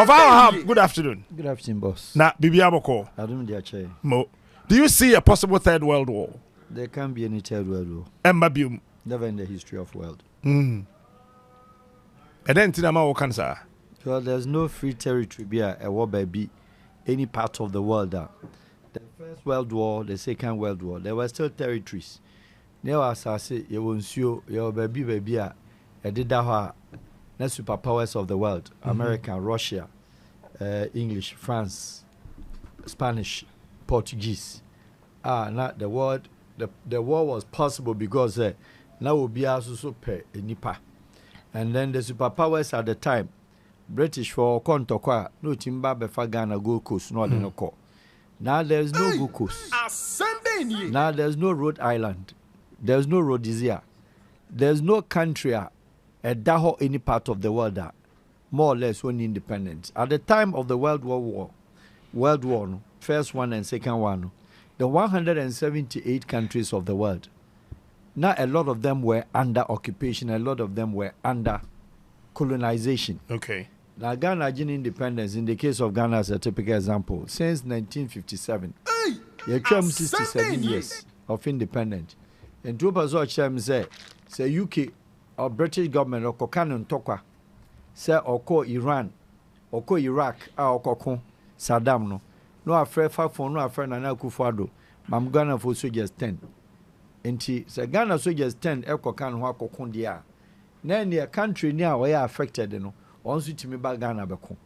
Wahab, good afternoon. Good afternoon, boss. Na Bibi Aboko. Mo. Do you see a possible third world war? There can't be any third world war. Embabium. Never in the history of the world. And then Tinama Wakansa. Well, there's no free territory be a war by be any part of the world. The First World War, the Second World War, there were still territories. Now, as I say, you won't see your baby a did that. The superpowers of the world: America, Russia, English, France, Spanish, Portuguese. Not the world. The war was possible because now will be also pay nipa, and then the superpowers at the time, British for Kontokwa, no timba befa Ghana Gold Coast, no no call. Now there's no Gold Coast. Now there's no Rhode Island. There's no Rhodesia. There's no country. A daho any part of the world that more or less one independent. At the time of the World War, first one and second one, the 178 countries of the world, not a lot of them were under occupation, a lot of them were under colonization. Okay. Now Ghana gained independence, in the case of Ghana as a typical example, since 1957. You come 67 years of independence. And two persons say UK or British government or Kokan Tokwa, say or call Iran, or call Iraq, or call Saddam. No afraid for no afraid Nana Kufuado. Mam Ghana for soldiers 10. And say Ghana soldiers 10, Kokan Wako Kondia. Then the country near where affected, you know, also to me back Ghana Beko.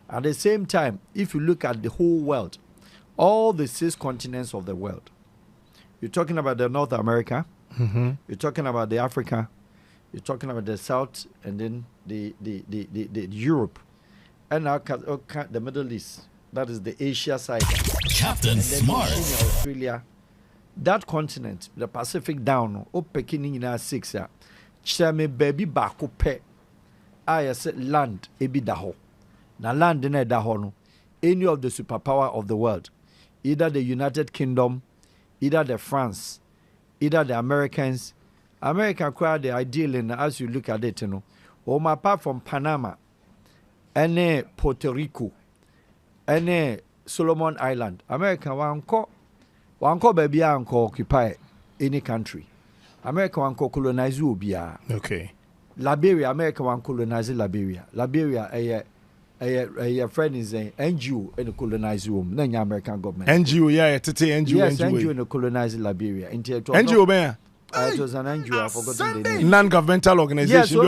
At the same time, if you look at the whole world, all the 6 continents of the world, you're talking about the North America, you're talking about the Africa, you're talking about the South, and then the Europe, and now the Middle East. That is the Asia side. Captain Smart. Australia, that continent, the Pacific down. Oh, Peking in our 6 ya. Chame baby Bawku pe. I said land ebi daho. Na land ne daho no. Any of the superpower of the world, either the United Kingdom, either the France, either the Americans. America quite the ideal in as you look at it, you know. Apart from Panama, and Puerto Rico, and Solomon Island, America one call baby occupy any country. America one colonize Ubia. Okay. Liberia, America one colonize Liberia. Liberia a friend is a NGO in the colonize room. Then American government. NGO, yeah, it's NGO. Yes, NGO in the colonize Liberia. NGO, man. It was an NGO, I've forgotten the name. Non-governmental organization.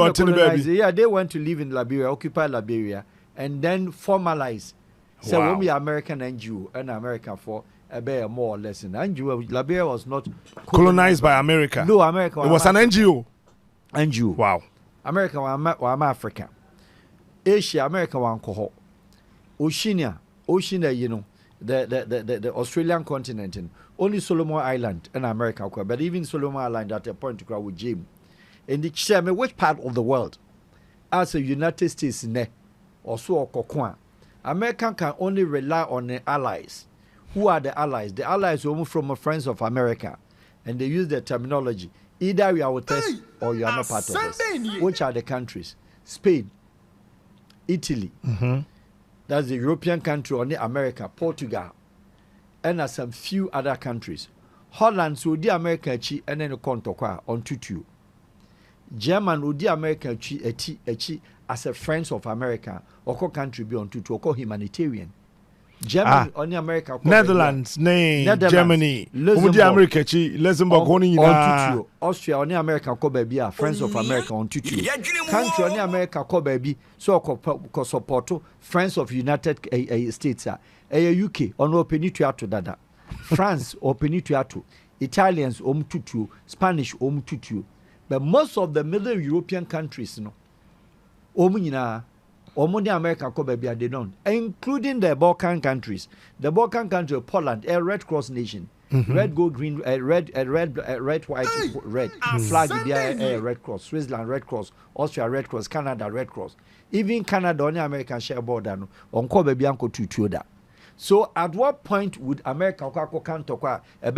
Yeah, they went to live in Liberia, occupy Liberia, and then formalize. So when we are American NGO and America for a bear more or less in NGO, Liberia was not colonized by America. No, America. It was an NGO. NGO. Wow. America was Africa. Asia, America was alcohol. Oceania, you know, the Australian continent. Only Solomon Island and America, but even Solomon Island at a point to crowd with Jim. And the chairman, which part of the world, as the United States or so or America can only rely on the allies. Who are the allies? The allies are from friends of America, and they use the terminology. Either you are with us or you are not part of us. Which are the countries? Spain, Italy. That's the European country, only America, Portugal. And some few other countries. Holland, so the American chi, and then the Kontokwa on tutu. German, would the American chi, as a friends of America, or country be on tutu, or humanitarian. Germany, only America. Netherlands, Germany, America chi, Luxembourg, on tutu. Austria, only America, ko baby, friends of America on tutu. Country, only America, ko baby, so ko support friends of United States. UK on openitua to dada. France openitua to Italians tutu, Spanish tutu. But most of the middle European countries, no, the American they don't, including the Balkan countries. The Balkan country of Poland, a Red Cross nation. Red, gold, green, red, white, red. Flag, Red Cross. Switzerland, Red Cross. Austria, Red Cross. Canada, Red Cross. Even Canada, only American share border, no, on baby uncle tutu da. So at what point would America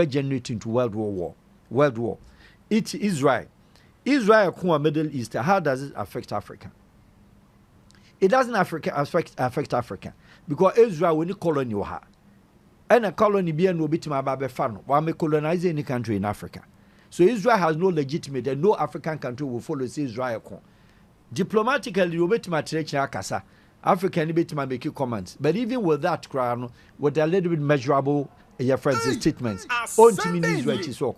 generate into World War? It's Israel. Israel, Middle East, how does it affect Africa? it doesn't affect Africa because Israel when colony ha and a colony be no bit my baby fan while me colonize any country in Africa. So Israel has no legitimate and no African country will follow Israel. Diplomatically, you bet my akasa. African bit my make comments. But even with that crown, with a little bit measurable your friends' statements, on to me Israel is so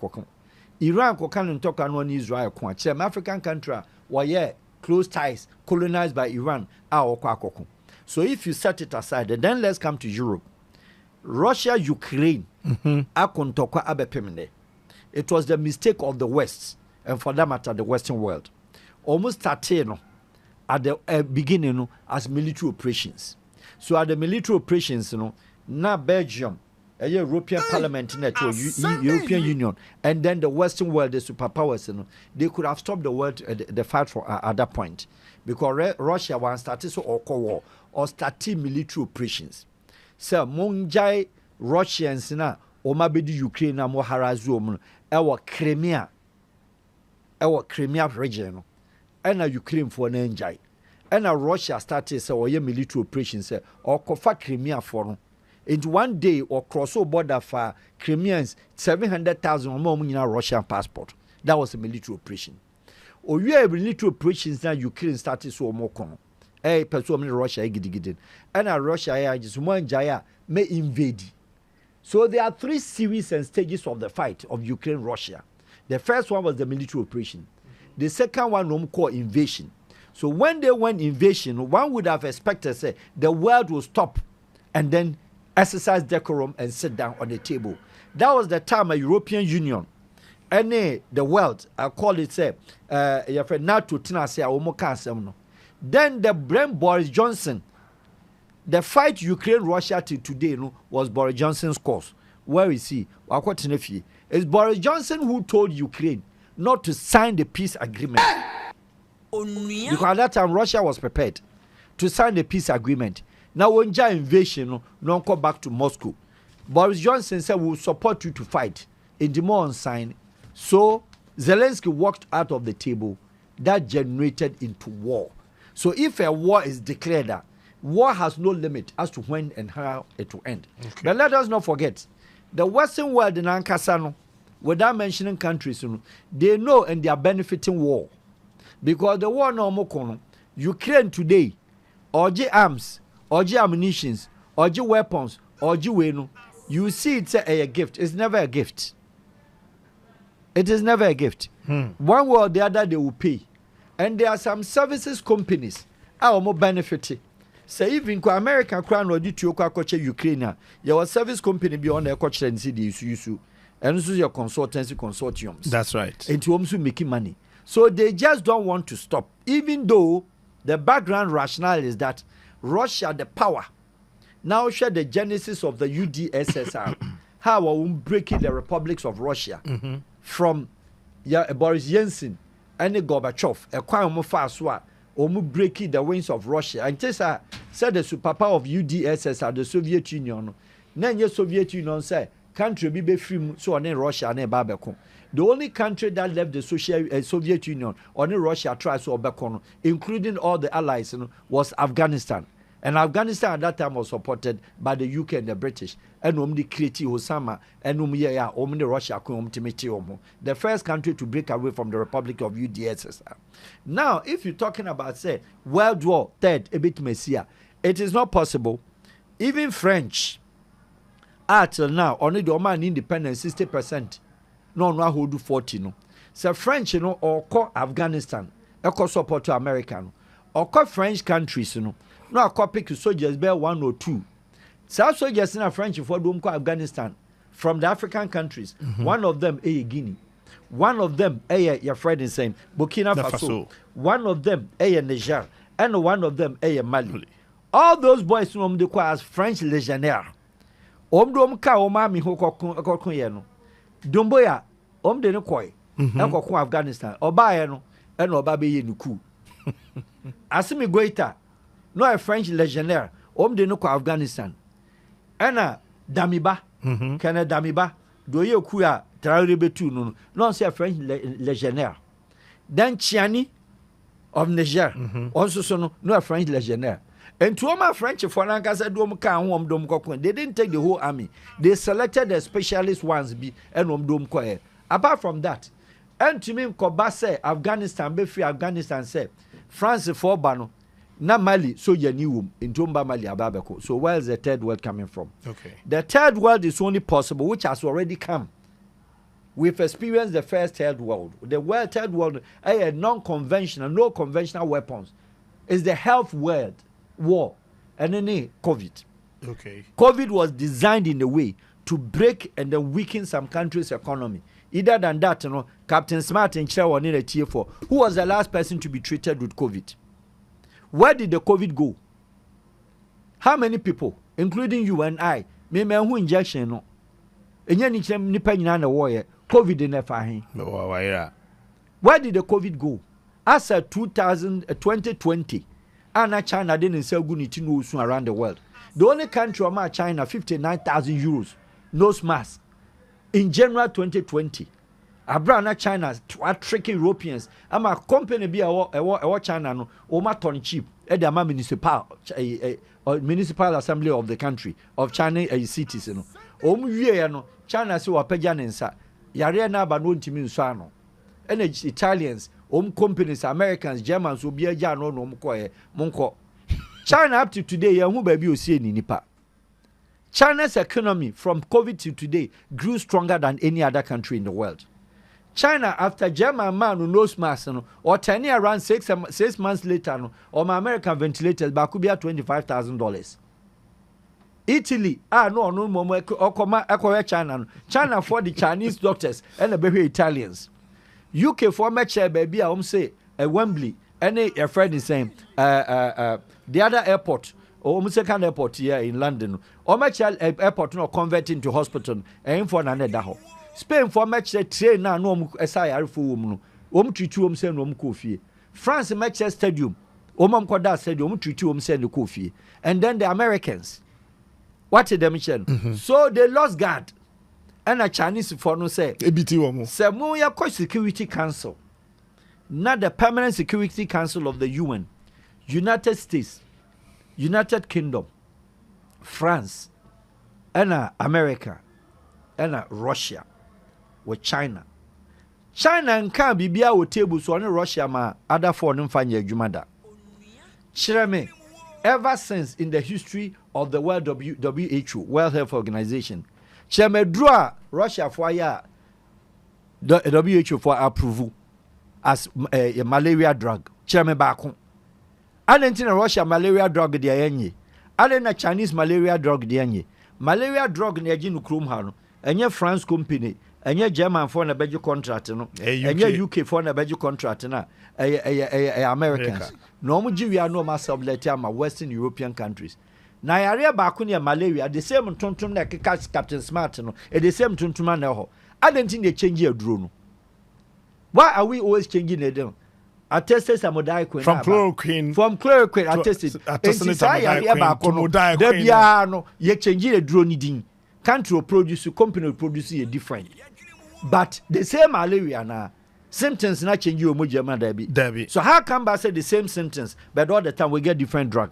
Iran can talk on Israel. African country were close ties colonized by Iran. So if you set it aside, then let's come to Europe. Russia, Ukraine, it was the mistake of the West, and for that matter, the Western world. Almost started at the beginning as military operations. So at the military operations, now Belgium, a European Parliament, European Union, and then the Western world, the superpowers, they could have stopped the world, the fight for at that point, because Russia was started so war or started military operations. So Monjai Russians na omabedi Ukraine na mo harazu omu ewo Crimea region and Ukraine for na njai and Russia started say oye military operations say or kofa Crimea for no. In one day or cross over border for Crimeans 700,000 more nyina Russian passport. That was a military operation. Or you have military operations now Ukraine started so more kono. Person Russia gidigidin. And Russia just one jaya may invade. So there are 3 series and stages of the fight of Ukraine-Russia. The first one was the military operation. The second one called invasion. So when they went invasion, one would have expected say the world will stop and then exercise decorum and sit down on the table. That was the time a European Union and the world, I call it say your friend NATO no. Then the brand Boris Johnson, the fight Ukraine-Russia till today was Boris Johnson's cause. Where is he? It's Boris Johnson who told Ukraine not to sign the peace agreement. Because at that time Russia was prepared to sign the peace agreement. Now when the invasion, no come back to Moscow. Boris Johnson said we will support you to fight. In the more unsigned. So Zelensky walked out of the table. That generated into war. So if a war is declared, war has no limit as to when and how it will end. Okay. But let us not forget, the Western world in Ankasano, without mentioning countries, they know and they are benefiting war. Because the war no more Ukraine today, orgy arms, orgy ammunitions, orgy weapons, orgy wenu, you see it's a gift. It's never a gift. It is never a gift. One way or the other they will pay. And there are some services companies are more benefiting. Say even American crown or to Ukraine, your service company beyond their coach and CDs, and this is your consultancy consortiums. That's right. And to also making money. So they just don't want to stop. Even though the background rationale is that Russia, the power, now share the genesis of the UDSSR, how we breaking the republics of Russia from Boris Yeltsin and Gorbachev, a quite fast breaking the wings of Russia. And this said the superpower of UDSSR, the Soviet Union. Then the Soviet Union said, country be free, so on Russia and Babako. The only country that left the Soviet Union, only Russia tries to Obekon, including all the allies, was Afghanistan. And Afghanistan at that time was supported by the UK and the British. And the creative Osama and the Russia the first country to break away from the Republic of UDSSR. Now, if you're talking about say World War III, a bit messiah, it is not possible. Even French, until now, only the Oman independence 60%. No, who do 40 no. So French, or call Afghanistan, or support to American, or call French countries, no, a copy to soldiers bear 1 or 2. South soldiers in a French for them call Afghanistan from the African countries. One of them Guinea, one of them your friend is saying Burkina Faso, one of them Niger, and one of them Mali. All those boys from the as French legionnaire. Ka omami ho yeno. Domboya de no koi e Afghanistan oba no e no oba be ye nuku asimi goita no a French legionnaire de no Afghanistan ena damiba kana damiba do ye ku a Traoré betu no say French legionnaire then Chiani of Niger. Also, so no French legionnaire. And to all my French for they didn't take the whole army. They selected the specialist ones be and apart from that, and to me, Kobase, Afghanistan, be free Afghanistan say France for Bano, na Mali, so you knew in Tumba Mali Ababeko. So where is the third world coming from? Okay. The third world is only possible, which has already come. We've experienced the first third world. The third world, a non-conventional, no conventional weapons, is the health world war and then COVID. Okay. COVID was designed in a way to break and then weaken some countries' economy. Either than that, Captain Smart in Chair in a tier 4. Who was the last person to be treated with COVID? Where did the COVID go? How many people, including you and I, may who injection no? And you need to warrior COVID in the Where did the COVID go? As of 2020, and China didn't sell good news around the world. The only country of China, 59,000 euros, nose mask. In January 2020, Abrana China, tricky Europeans. I'm a company be a China no, Oma ton cheap. Edama municipal assembly of the country of China cities. No, China so wapejanensa. Yare na ba no ntimi nso and Italians, companies, Americans, Germans will be a jano no monko. China up to today, who baby you see in Nipa. China's economy from COVID to today grew stronger than any other country in the world. China, after German man who knows mass, or 10 around 6 months later, or my American ventilators, Bawku be $25,000. Italy, no momo China. China for the Chinese doctors and the baby Italians. UK for match baby, I say a Wembley, any a friend is saying the other airport. Or second airport here in London, or match airport no converting to hospital, and for another. Spain for match train now no SIR for woman, treat send coffee. France match stadium, Koda stadium, treat send the coffee. And then the Americans, what did they mention? So they lost guard. And a Chinese for no say, Samoya Security Council, not the Permanent Security Council of the UN, United States. United Kingdom, France, and America, and Russia, with China. China and can be our table so on Russia ma other foreign fanya jumada. Chireme, ever since in the history of the World WHO, World Health Organization, Chireme draw Russia for the WHO for approval as a malaria drug. Chireme Bawku. Adentina Russia malaria drug de yenye. Adena Chinese malaria drug de yenye. Malaria drug ne aginu krom ha no. Enye France company, enye German for na beji contract no. Enye UK for na beji contract na. Americans. No mu giwia no ma sublet ama Western European countries. Na yare Bawku ne malaria the same tontom na keka Captain Smart no. The same tontom na ho. Adentina they change aduro no. Why are we always changing them? I tested some modai from chloroquine. From chloroquine, I tested. I tested some modai. Debiano, ye change the drone din. Country produce, company produce a different. But the same malaria na symptoms not change your mojama debi. So how come I say the same symptoms, but all the time we get different drug?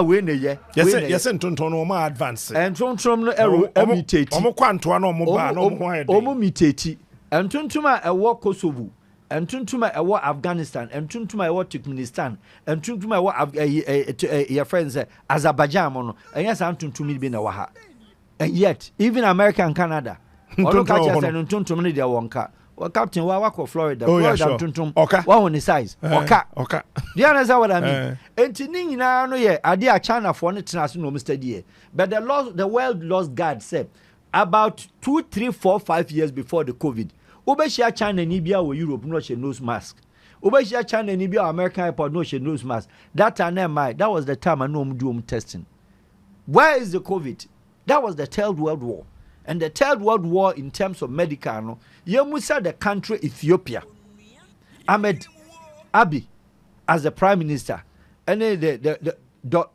We ne ye. Yes, and tonton more advanced. And tonton no mutate. Omo kwanto no mo ba no mo head. Omo mutate. And tontuma a war Kosovo. And tuntuma ewa Afghanistan, and tuntuma ewa Turkmenistan, and tuntuma ewa your friends Azerbaijan mono, and yes, I'm tuntumi be na waha. And yet, even America and Canada, all catch us and tuntum their wonka. Well, Captain Wawako, Florida, Florida tuntum, one on the size. Oka. Do you understand what I mean? And Tining na no ye, idea China for international Mr. D. But the world lost guard said about 2, 3, 4, 5 years before the COVID. Obeshia China Nibia or Europe no she nose mask. Obeshia China Nibia American airport no she nose mask. That time that was the time I know doing testing. Where is the COVID? That was the Third World War. And the Third World War in terms of medical, no, you said the country Ethiopia. Ahmed Abiy as the Prime Minister. And then the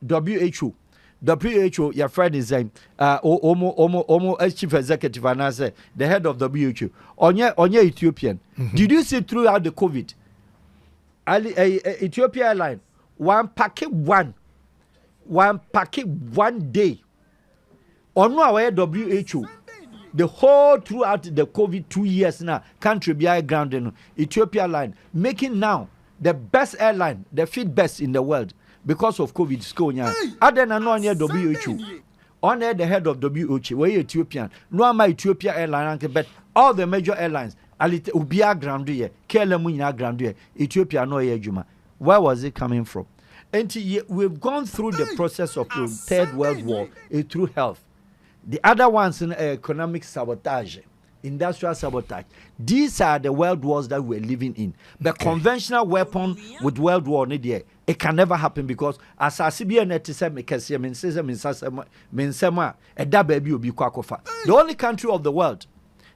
WHO, your friend is saying, Omo as Chief Executive and as the head of WHO. On your Ethiopian. Did you see throughout the COVID? Ethiopia Airline, one packet one day. On our WHO, the whole throughout the COVID 2 years now, country be grounded. Ethiopia Airline making now the best airline, the fifth best in the world because of COVID. Other than on WHO. On the head of WHO, where Ethiopian, no my Ethiopia Airline, but all the major airlines, Ubia Grandier, Kelemuina Grandier, Ethiopia no Yejuma. Where was it coming from? And we've gone through the process of the Third World War through health. The other ones in economic sabotage, industrial sabotage. These are the world wars that we're living in. The conventional weapon with world war, it can never happen because as I see the only country of the world,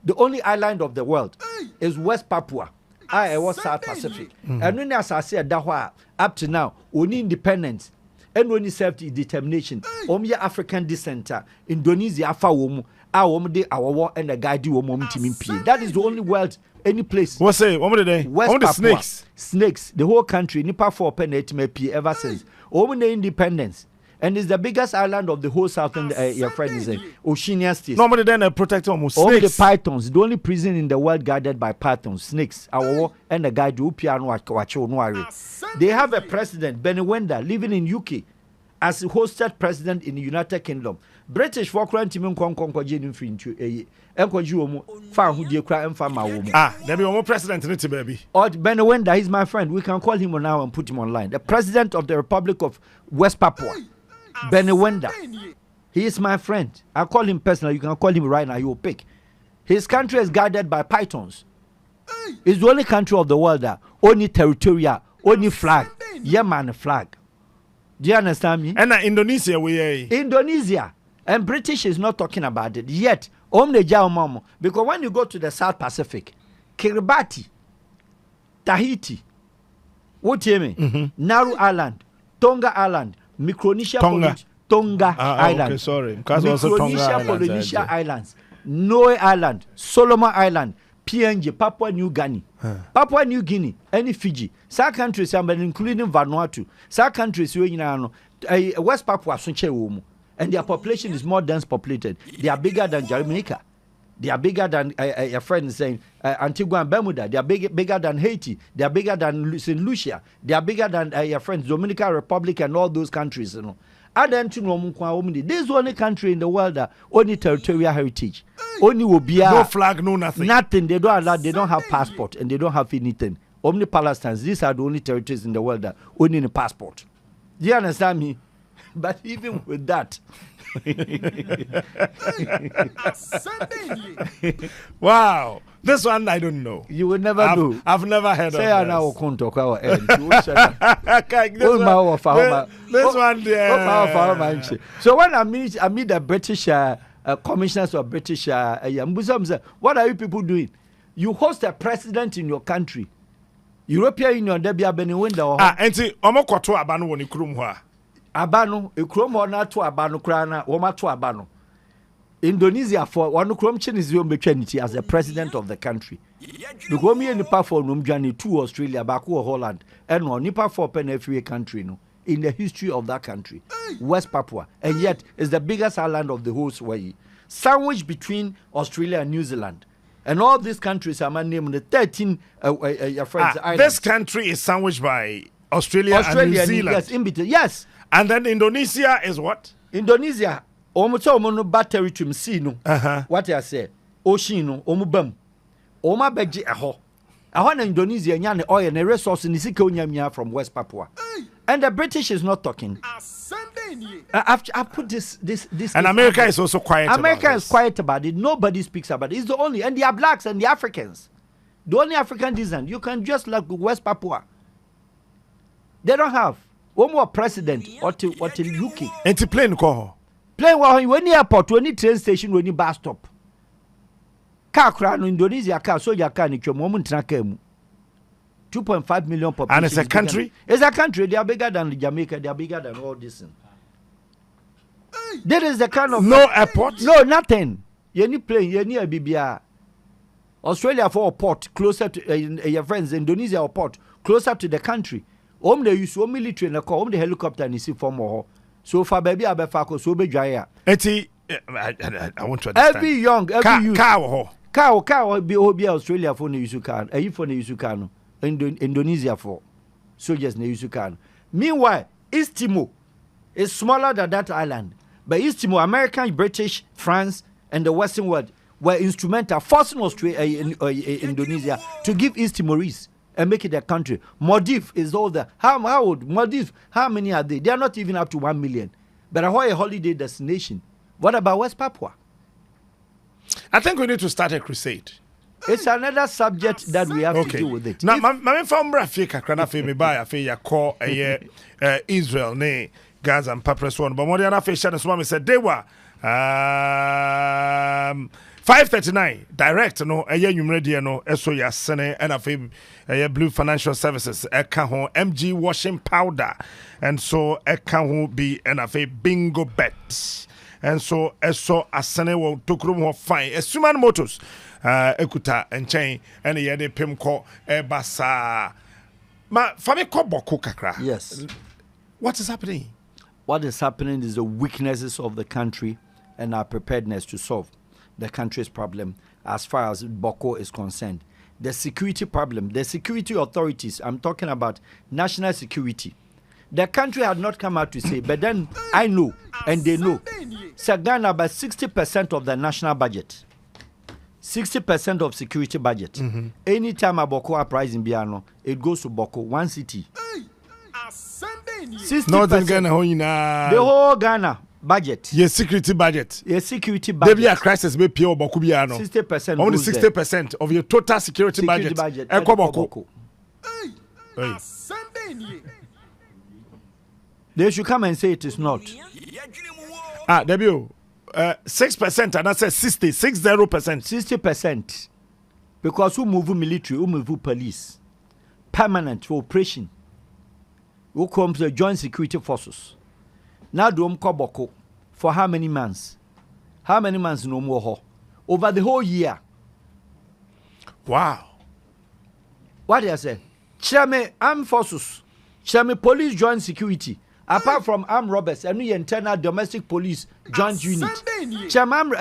the only island of the world is West Papua. I was South Pacific. And when as I said that up to now, only independence and only self-determination, only African descent, Indonesia, our war and the guide you that is the only world, any place. What's it? What were they? West Papua. Snakes. Snakes. The whole country, Nipa 4 penalty ever since. Only independence. And it's the biggest island of the whole southern, your friend is Oceania State. Normally then protect almost snakes. Only the pythons, the only prison in the world guarded by pythons, snakes, our war and the guide you They have a president, Benewenda, living in UK. As hosted president in the United Kingdom. British for quarantine there be one more president in it, baby. Or Benewenda, he's my friend. We can call him now and put him online. The president of the Republic of West Papua, Benewenda. He is my friend. I call him personally. You can call him right now. He will pick. His country is guarded by pythons. It's the only country of the world that only territorial, only flag, Yemen flag. Do you understand me? And Indonesia, Indonesia. And British is not talking about it yet. Because when you go to the South Pacific, Kiribati, Tahiti, what do you mean? Nauru Island, Tonga Island, Micronesia, Tonga Island. Okay, sorry. Micronesia, Polynesia Islands, Niue Island, Solomon Island, PNG, Papua New Guinea. Papua New Guinea, any Fiji. Some countries, including Vanuatu. Some countries, West Papua, and their population is more dense populated. They are bigger than Jamaica. They are bigger than your friend saying Antigua and Bermuda. They are bigger than Haiti. They are bigger than St. Lucia. They are bigger than your friends Dominican Republic and all those countries. This is the only country in the world that only territorial heritage. Only will be no flag, no nothing. Nothing. They don't allow. They don't have passport and they don't have anything. Only Palestinians. These are the only territories in the world that only in a passport. Do you understand me? But even with that, wow, this one I don't know. You will never do. I've never heard of this. This one there. So when I meet the British commissioners of British what are you people doing? You host a president in your country. European Union, there be a Benewenda. Enti omo kwato abano woni kurum ho a. Abano, ekrom ho na to abano kra na wo ma to abano. Indonesia for one krom chinese betwanity as the president of the country. Because me nipa for no mdwane to Australia back or Holland and no nipa for pen every country no in the history of that country. West Papua, and yet is the biggest island of the whole Swahili. Sandwiched between Australia and New Zealand. And all these countries are named the 13 your friends islands. This country is sandwiched by Australia and New Zealand. Yes, in between. Yes. And then Indonesia is what? Indonesia. Omo bad territory sea no. What I say? Ocean no. Omo bam. Oma beji aho. Aho na Indonesia nya ne oil and resource ni sika onyamia from West Papua. And the British is not talking. I put this. And America is also quiet. America is quiet about it. Nobody speaks about it. It's the only, and they are blacks and the Africans. The only African descent. You can just like West Papua. They don't have one more president or to UK. And to plane call. Plane when the airport, when the train station, when the bus stop. Car crown Indonesia car, so your car in your moment track. 2.5 million population. And it's a country? It's a country. They are bigger than Jamaica. They are bigger than all this. There is the kind of... No airport? No, nothing. You need plane. You need a BBR. Australia for a port closer to your friends. Indonesia or port closer to the country. They use so military and the helicopter and you see for more. So far, baby, I so be jaya. Eti, I want to understand. Every young, every youth. Cow, be Australia for the use can. For the use can. Indonesia for soldiers ne use can. Meanwhile, East Timor is smaller than that island. But East Timor, American, British, France, and the Western world were instrumental forcing Australia, Indonesia to give East Timorese and make it a country. Maldives is all the how old Maldives? How many are they? They are not even up to 1 million. But a holiday destination. What about West Papua? I think we need to start a crusade. It's another subject that we have to deal with it. Now, my from Africa, me buy a fee call Israel, ne Gaza and Papres one. But more than a fish and swami said they were 539 direct no a year you no so ya sene and a blue financial services a MG washing powder and so a can be and a bingo bet and so a sene will took room of fine a suman motors ekuta and chain and a yede pimco e basa ma fami ko Bawku kakra. Yes. What is happening? What is happening is the weaknesses of the country and our preparedness to solve the country's problem as far as Bawku is concerned. The security problem, the security authorities, I'm talking about national security. The country had not come out to say, but then I know, and they know, Ghana about 60% of the national budget. 60% of security budget. Mm-hmm. Anytime a Bawku uprising Biano, it goes to Bawku, one city. 60%. Northern Ghana, the whole Ghana budget. Yes, security budget. Yes, security budget. There be a crisis, be pure Bawku Biano. 60%. Only 60% of your total security budget. Echo Bawku. They should come and say it is not. Debut. 6% and I said 60%. 60%. Because who move military, who move police. Permanent for operation. Who comes the joint security forces. Now do Bawku for how many months? How many months no more? Over the whole year. Wow. What did I say? Chairman armed forces. Chairman police joint security. Apart from armed robbers, and the internal domestic police joint unit. Chairman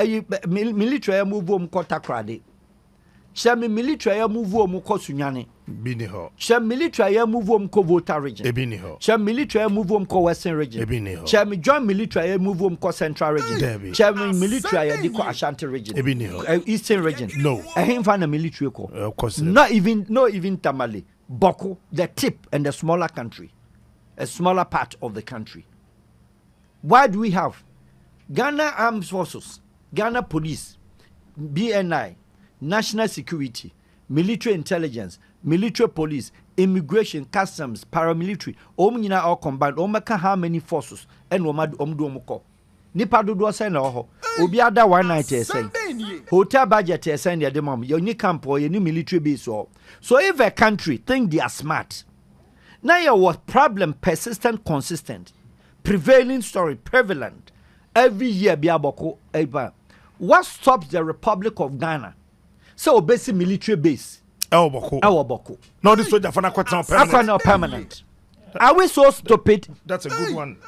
military move kota krade. Chairman military move ko sunyane. Biniho. Chairman military move ko Volta region. Ebiniho. Chairman military move ko Western region. Ebiniho. Chairman joint military move ko Central region. Chairman military ko Ashanti region. Ebiniho. Eastern region. No. Him find a military ko. Of course. Not even Tamale. Bawku, the tip and the smaller country. A smaller part of the country. Why do we have Ghana Armed Forces, Ghana Police, BNI, National Security, Military Intelligence, Military Police, Immigration, Customs, Paramilitary, all combined, how many forces, and omdo Nipa do say no obi ada 190 say hotel budget say near the mom you need camp or you need military base so if a country think they are smart. Now your problem persistent, consistent, prevailing story, prevalent. Every year be Bawku. What stops the Republic of Ghana? So basic military base. Our Bawku. No, this way the permanent. Are we so stupid? That's a good one.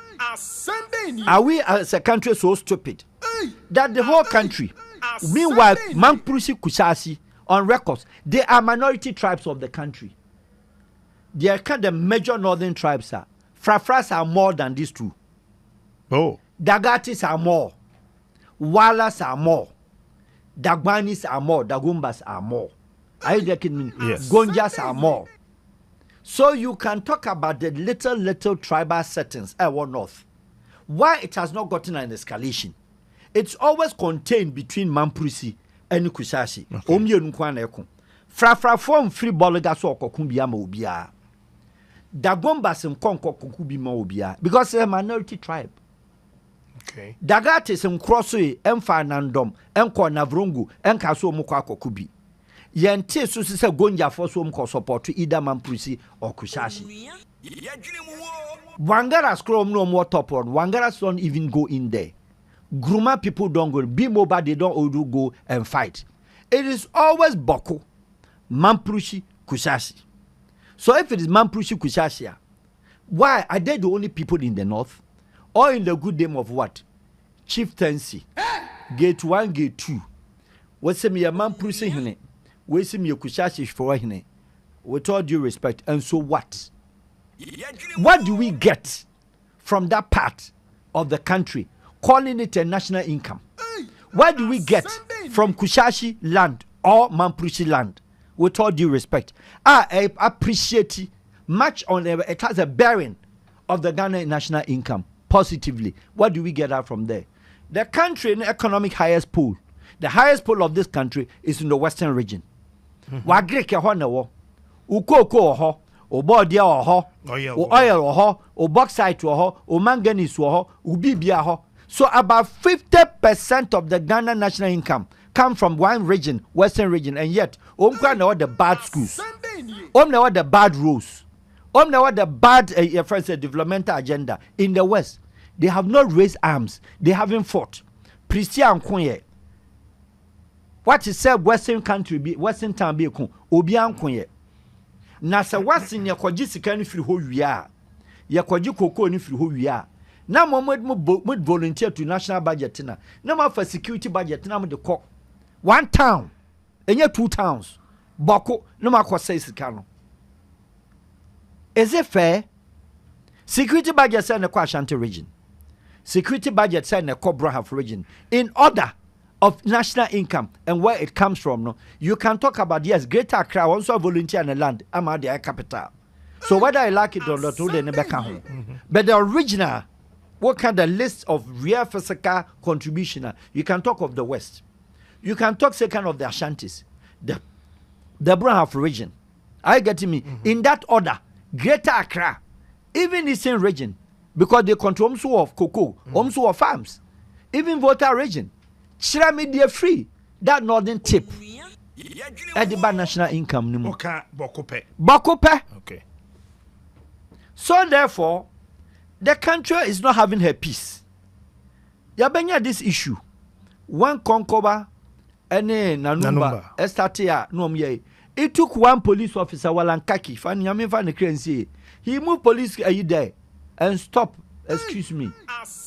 Are we as a country so stupid that the whole country, meanwhile, Mamprusi Kusasi on records, they are minority tribes of the country. They are kind of major northern tribes. Frafras are more than these two. Oh. Dagatis are more. Walas are more. Dagbanis are more. Dagumbas are more. Are you getting me? Yes. Gonjas are more. So you can talk about the little tribal settings north. Why it has not gotten an escalation? It's always contained between Mamprusi and Kusashi. Frafra form free bologa so kokumbia ma obia. Dagombas in konko kokubi ma obia because they're a minority tribe. Okay. Dagatis in crossway emfa nandom enko navrungu enka so mu kwa kokubi. Yente so se gonja for so mu support either Mamprusi or Kusashi. Wangara's chrome no more top on. Wangara's don't even go in there. Gruma people don't go. Be mobile, they don't go and fight. it is always Bawku, Mamprushi, Kusashi. So if it is Mamprushi, Kusashi, why are they the only people in the north? Or in the good name of what? Chieftaincy. Gate 1, gate 2. What's me a Mamprushi hine? What's me a Kusashi for hine? With all due respect. And so what? What do we get from that part of the country, calling it a national income? What do we get from Kusashi land or Mamprushi land? With all due respect, I appreciate it much on it has a bearing of the Ghana national income positively. What do we get out from there? The country in the economic highest pool, the highest pool of this country is in the western region. Wagreke ho na wo, ukoko ho, obodia ho, oil ho, o bauxite ho, o manganese ho, ubibia ho. So about 50% of the Ghana national income come from one region, western region, and yet know the bad schools, know the bad roads, know the bad developmental agenda in the west. They have not raised arms. They haven't fought. Christian Kunye. What is said western country be western town be kun obian Kunye. Nasa wasin ya kwaji sika ni firi ho wia. Ya kwaji koko ni firi ho wia. Na mo volunteer to national budget na ma for security budget na mo de ko one town enye two towns Bawku na ma ko say sika no. Is it fair? Security budget say na kwa Ashanti region. Security budget say na ko Wahab region. In order of national income and where it comes from, no, you can talk about yes, Greater Accra also volunteer in the land. I'm at the capital. So whether I like it or not, they never come. But the original, what kind of list of real physical contribution? You can talk of the West. You can talk second of the Ashantis, the Wahab region. Are you getting me? In that order, Greater Accra, even Eastern region, because they control also of cocoa, also of farms, even Volta region. Shira media free that northern tip at the bad national income nimo. Bawku. Okay. So therefore, the country is not having her peace. Yabenya this issue. One concoba ene nanumba estatia no ye. It took one police officer walankaki fan yamin fan the he moved police there and stop. Excuse me.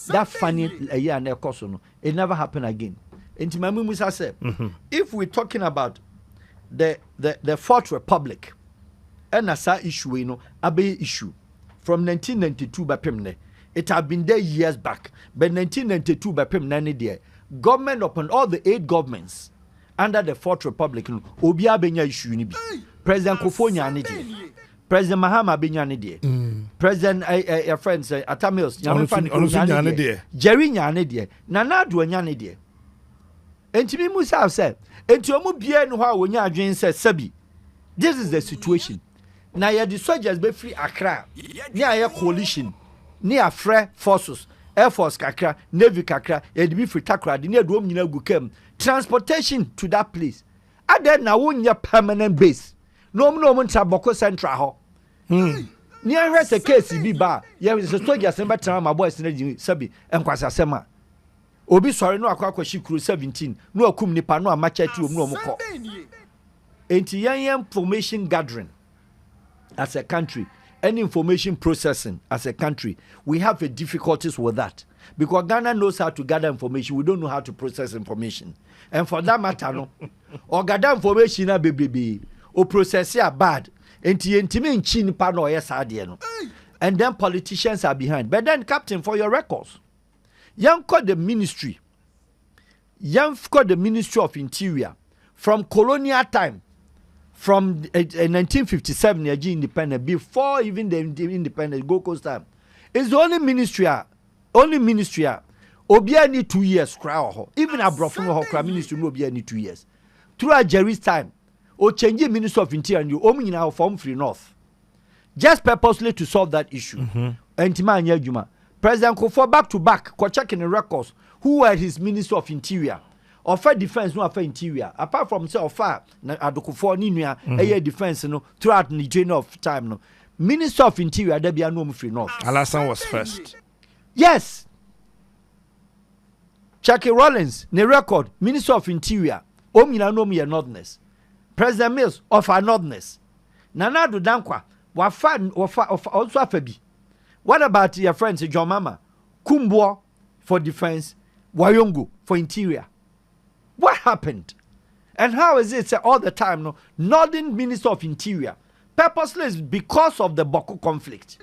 That funny a year and no. It never happened again. Into my Musa said, if we're talking about the Fourth Republic, and as a issue, you know, a big issue from 1992 by Pimne, it had been there years back. But 1992 by Pimne, there, government upon all the 8 governments under the Fourth Republic, Obia Benya issue ni bi. President Kofonya ni President Mahama Binyani de. President friends Atamios Nyame de. Jerry Nyane de. Nana do Nyane de. Enti mi Musa said, enti omo bia no ha wonya adwen say sabi. This is the situation. Na ye the soldiers be free Accra. Ni aye coalition. Ni afre forces. Air Force kakra, Navy kakra, ye be free Takra, the near dom nyina gukem. Transportation to that place. Ade na wonya permanent base. No ntra Bawku Central ho. Ni ahwe se case bi ba, ye se soldiers emba tran ma boys na sabi enkwasa sema. Obi sorry no akwa shikuru 17 no akum nipa no amachati om no omko. Enti yan information gathering as a country and information processing as a country, we have a difficulties with that because Ghana knows how to gather information, we don't know how to process information. And for that matter no or gather information na bebrebe o process ya bad enti ntimi nchi nipa no yes ade no. And then politicians are behind. But then captain, for your records, Young called the ministry of Interior from colonial time, from 1957, independent, before even the independence, Gold Coast time. It's the only ministry, Obia need 2 years, even a Brofun ministry, Obia need 2 years. Throughout Jerry's time, or changing Minister of Interior, and you only now form Free North. Just purposely to solve that issue. And Timanya Juma. President Kofo back to back, checking the records, who were his Minister of Interior, or for defense, no affair interior. Apart from so far, Adokofo Ninia, a defense, no, throughout the chain of time, no. Minister of Interior, there be a no Free North. Alasan was first. Yes. Chucky Rollins, the record, Minister of Interior, Omina no me Northerners. President Mills of our Northerners. Nana do Dankwa. Also Fabi. What about your friends, John Mama? Kumbo for defense, Wayongo for interior. What happened? And how is it all the time? No, Northern Minister of Interior, purposeless because of the Bawku conflict.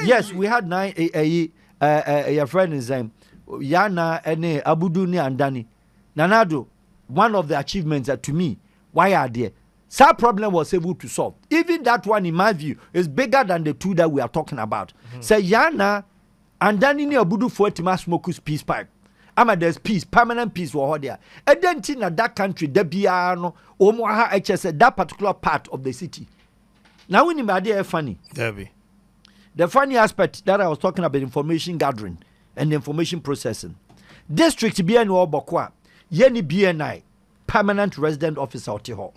Yes, we had a friend is Yana and Abuduni and Dani. Nanado, one of the achievements to me, why are there? That problem was able to solve. Even that one, in my view, is bigger than the two that we are talking about. Say Yana and Dani ni Abudu for Smokus peace pipe. There's peace, permanent peace over there. And then in that country, the Biano, Omaha HS, that particular part of the city. Now, when you idea funny. Debbie. The funny aspect that I was talking about information gathering and information processing. District BNO Bokwa, Yeni BNI, permanent resident officer Otiho.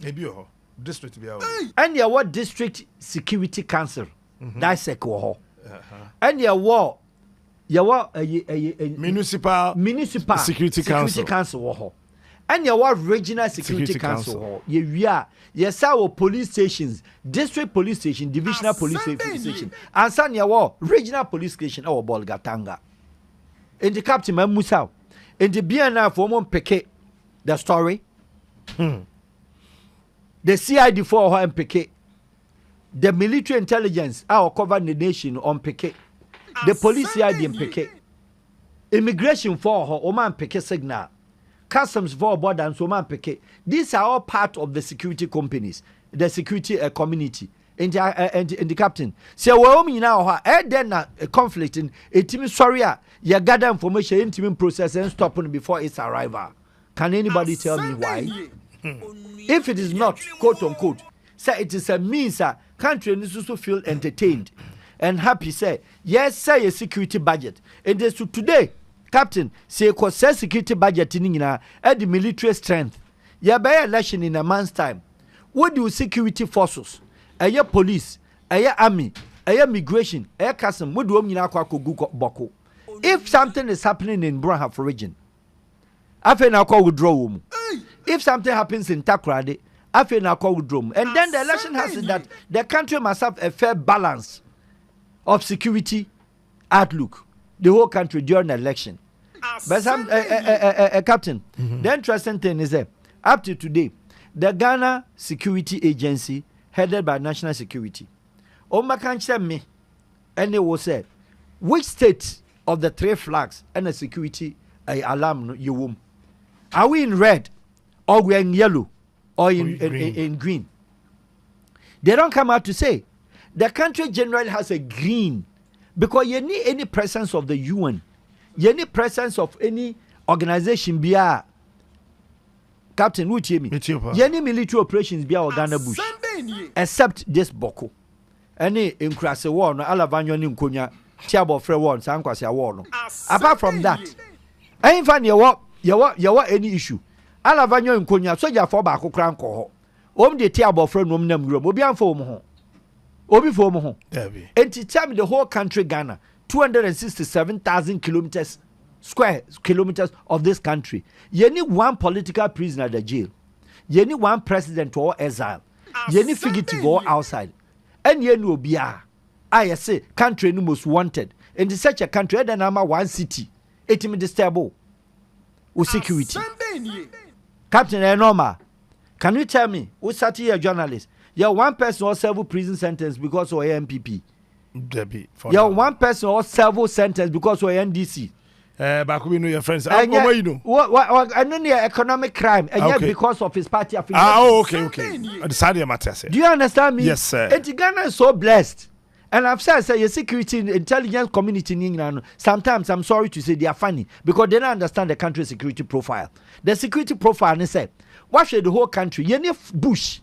District BNI. And your what district security council, that's a coho. And your war. Municipal security council. And your regional security council. Yes, our police stations, district police station, divisional police station, and some your regional police station or Bolgatanga. In the Captain Musau, in the BNI for one Peke, the story. The CID for her and Peke, the military intelligence our cover the nation on Peke. The police CID in Peke, immigration for her, Oman Peke signal, customs for border and Oman Peke. These are all part of the security companies, the security community. And the captain. So, we now then a conflict in a team. Sorry, you gather information, intimate process and stopping before its arrival. Can anybody tell me why? If it is not, quote unquote, say it is a means that country needs to feel entertained and happy, say, yes, say a security budget. And this to today, Captain, say, cause security budget in at the military strength. Yeah, by election in a month's time. What do security forces? Your police, your army, your migration, your custom, what do you Bawku? If something is happening in Brahaf region, I feel now call withdraw. If something happens in Takrade, I feel now call withdraw. And then the election has it that the country must have a fair balance of security outlook, the whole country during the election. But some Captain, the interesting thing is that up to today, the Ghana Security Agency, headed by National Security, Omakanche me, and they will say, which state of the 3 flags and the security alarm you womb? Are we in red, or we are in yellow, or in green? They don't come out to say. The country generally has a green because you need any presence of the UN, you need presence of any organization be a Captain, would you hear me? Any military operations be our Ghana bush, except this Bawku. Any in Cris war no Alavanyo ni Nkonya Tiabo Fre war Sankwasi war no. Apart from that, I ain't find your any issue. Alavanyo Nkonya soldier for Bawku kran ko ho. The Tiabo Fre no nam grom obi anfo mo ho. Obi for mo ho. And to tell me the whole country Ghana 267,000 square kilometers of this country. You need one political prisoner at the jail. You need one president or exile. You need figure to go outside. And you know I say country no most wanted. In such a country, then I'm one city. It may disturb with security. Captain Enoma, can you tell me who sat here a journalist? You're one person or several prison sentence because of MPP. You're one person or several sentence because of NDC. But we know your friends. And you know what? And then economic crime, and yet because of his party affiliation. Okay. Do you understand me? Yes, sir. And Ghana is so blessed, and I've said, say, your security intelligence community in England. Sometimes I'm sorry to say they are funny because they don't understand the country's security profile. The security profile, they say, what should the whole country? You need bush.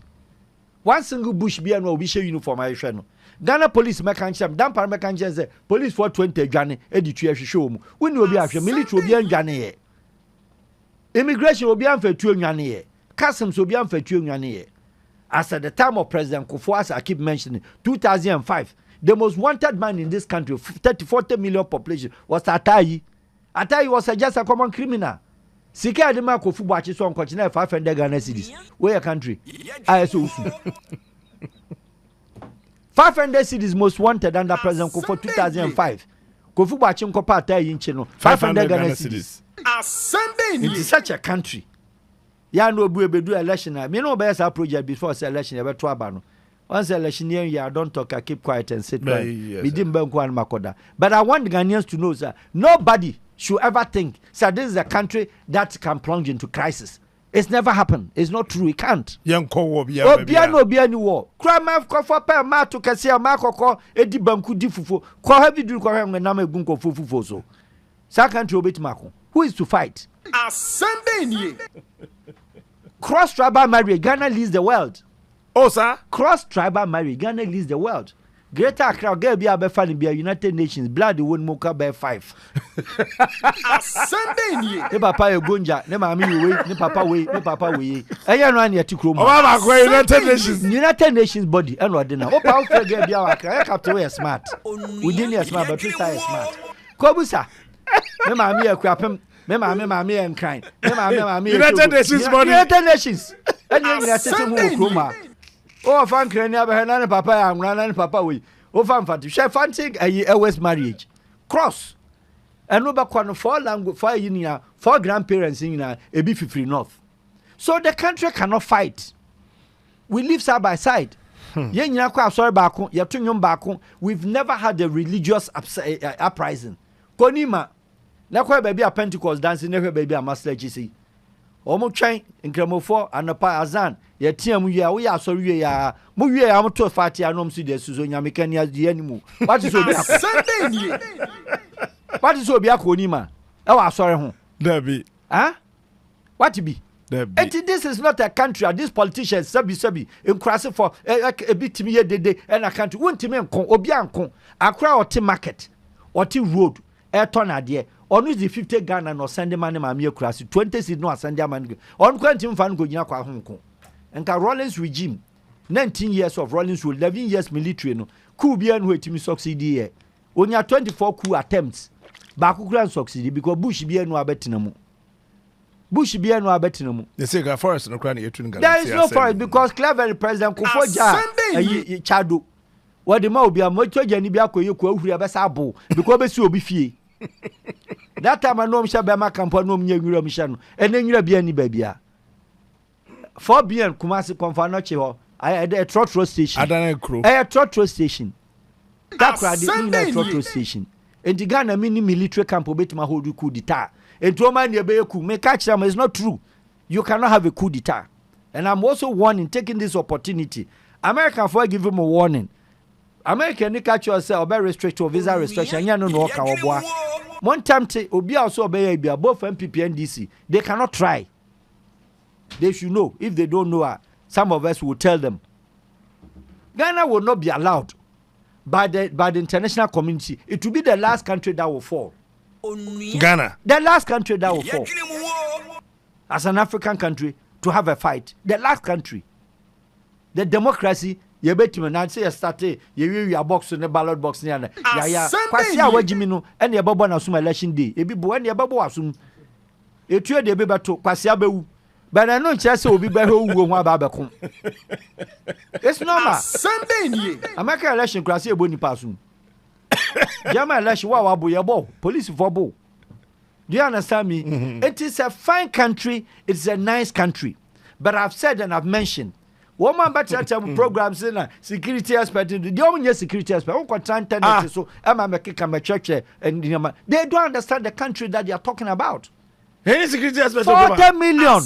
One single bush be an official uniform. I show. Ghana police mekancham dan par mekancham say police for 20 dwane editu ahwehwe mu woni obi ahwe military obi andwane ye immigration obi amfatu anwane ye customs obi amfatu anwane ye as at the time of President Kufuor, as I keep mentioning 2005 the most wanted man in this country 40 million population was Atayi was just a common criminal Sika de ma Kofu Boakye so onkoche na 500 Ghana cedis. Where country? ISO. 500 cedis most wanted under President Kofu 2005. Kofu Boakye nkopa atai nche no 500 Ghana cedis. It is such a country. Ya no bu ebedu election na. Me no be say project before say election e be to aba no. Once election year, I don't talk, I keep quiet and sit quiet. But I want the Ghanaians to know, sir, nobody should ever think, sir, this is a country that can plunge into crisis. It's never happened. It's not true. It can't. Obia no war. Crime of coffee per ma to Cassia Marco, Eddie Bawku diffufu. Kwa heavy do correct when I'm a gunko fufu so. Sa country obit Marco. Who is to fight? As3m. Cross tribal marriage, Ghana leads the world. Oh, sir. Cross tribal marriage, Ghana leads the world. Greater Accra, Gabia Befani, be a United Nations, blood, the one mocha bear 5. As3m. Ne papa e gonja, ne mami we, ne papa we, ne papa we. Eya no anya tikroma. Mama go United Nations. United Nations body, and what dinner. Opa o frege bia wa Accra, captain we smart. Within your smart, but Twitter is smart. Kobusa. Ne mami e kwapem, me mami en kind. Ne mami United Nations body. United Nations. And you United Nations. Oh, fan crania behind papa and run papa we. Oh, fan fatty. Chef fancy a West marriage. Cross. And no back 4 language, 4 union, 4 grandparents in a beefy free north. So the country cannot fight. We live side by side. We've never had a religious uprising. Konima. Nakwa baby a Pentecost dancing, never baby a master GC. Omo train in Cremofo and a pa azan. Ye tia mu ya we are sorry ya mu ye am to fati anom si de suzo nyameka ni adi animu. What is obi As3m. What is obi akonima? E wa sorry ho. Debbie. Huh? What to be? Debbie. This is not a country. These politicians sabi in cross for a bit to me de and a country won't me kon obi ankon Accra or market or road e turn adie. On the 50 Ghana no Sunday money ma me cross 20 seed no Sunday money. On quantum fan go nyina kwa honko. Nka Rawlings regime 19 years of Rawlings rule 11 years military no coup bia no etimi succeed here. Onya 24 coup attempts. Ba kukura succeed because Bush bia no abetina mu. They say forest no crane etu ngala. There is no forest because clever President Kufuor Chado. What the ma bia mo toja ni bia koye ko ahuri abesa abo because be si obi fie. That time I know Misha Bama Campo no Mura Mishano, and then you'll be any baby. 4 BN Kumasi Confanoche, I had a trotro station. I don't know. A trotro station. That's why I didn't a trotro station. And the Ghana mini military camp obey my whole coup d'etat. And to man, your coup may catch them is not true. You cannot have a coup d'etat. And I'm also warning, taking this opportunity. American for give him a warning. American, you catch yourself, very restrictive visa restriction. You know, no, Kawaboa. One time, Obi also obey both MPP and DC. They cannot try. They should know. If they don't know, some of us will tell them. Ghana will not be allowed by the international community. It will be the last country that will fall. Ghana. The last country that will fall. As an African country, to have a fight. The last country. The democracy. You bet me now say you start you box in the ballot box near ya kwasi a wagimi no and your babo na sum election day e bi bo and your babo asum e tue de be beto kwasi abewu but I know say obi be ho wuo ho aba bekom. It's normal. As3m. American election kwasi ebo ni pasum. German election wa bo ye bo police for bo. Do you understand me? It is a fine country, it's a nice country, but I've said and I've mentioned woman better programs in security aspect. The only security aspect. So and they don't understand the country that they are talking about. Any security aspect. 40 million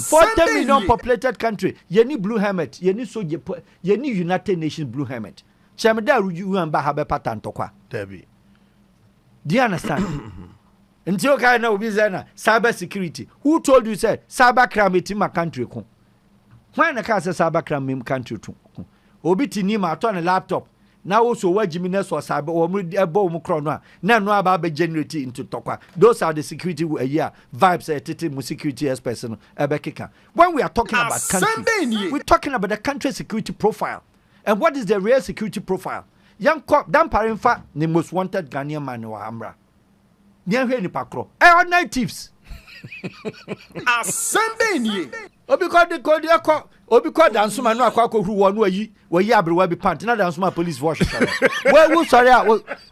populated country. You need blue helmet. You need soldier. You need United Nations blue helmet. Chamada ruju and bahabe patan tokwa. Debbie. Do you understand? Until kind of cyber security. Who told you said cyber crime in my country? When I can't say cyber crime in country too. Obiti nima turn a laptop. Now also where Jimenez or cyber or Mukrono. Now no about generate into Tokwa. Those are the security vibes security as person Ebekika. When we are talking about country, we're talking about the country security profile. And what is the real security profile? Young cop Dan Parinfa, the most wanted Ghanaian man in Wahambra. Near here in Pakro. Are natives. As3m. Obi called the Dansuma no akwa who one we abre be pant na Dansuma police wash. Well, sorry,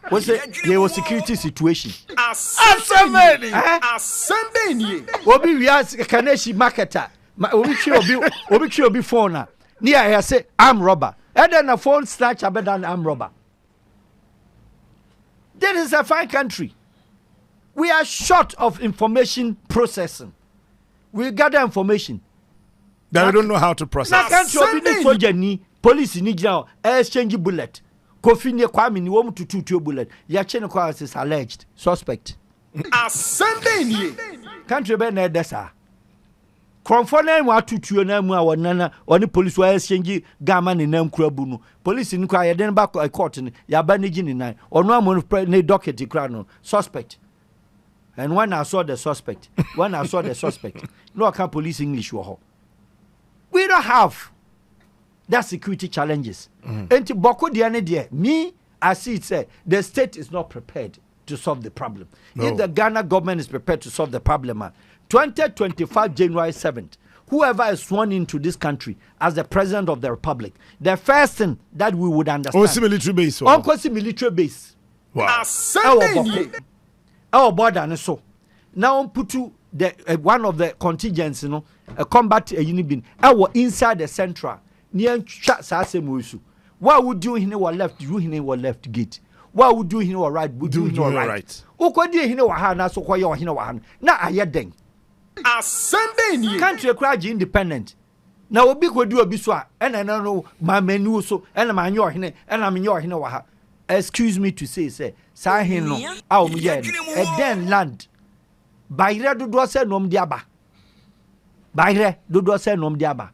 was there was security situation. As3m. As3m. Obi we ask Kaneshi marketer. Obi obi phone na. Near I say arm robber. And then a phone snatch better than arm robber. This is a fine country. We are short of information processing. We gather information. That we don't know how to process. Police ni jail exchange bullet. Kofi ne Kwame ni wom tutu bullet. Ya che ne kwa is alleged suspect. As3m. Country be na desa. Kromfo na mu atutuo na mu a wonana oni police wa exchange gama ne nam kurabu no. Police ni kwa ya den ba court ni ya ba ne gini nan. Ono amon ne docket kra no suspect. And when I saw the suspect, no I can't police English wo. We don't have that security challenges. And to Bawku the me, I see it say the state is not prepared to solve the problem. No. If the Ghana government is prepared to solve the problem, 2025 January 7th, whoever is sworn into this country as the president of the republic, the first thing that we would understand. Military base. Military base. Wow. As3m. Our border and so now put to the one of the contingents, a combat a unibin. Our inside the central near As3m. What would do in our left? Do in our left gate. What would do in our right? Would do in our right. Who could do in our hand? So why you in our hand? Now I had them. As3m. Country crowd independent. Now we could do a biswa and I don't know my menu so and I'm your and I'm in your hin. Excuse me to say, Sahin no, a den land. Bayre do se nom diaba. Bayre do se nom diaba.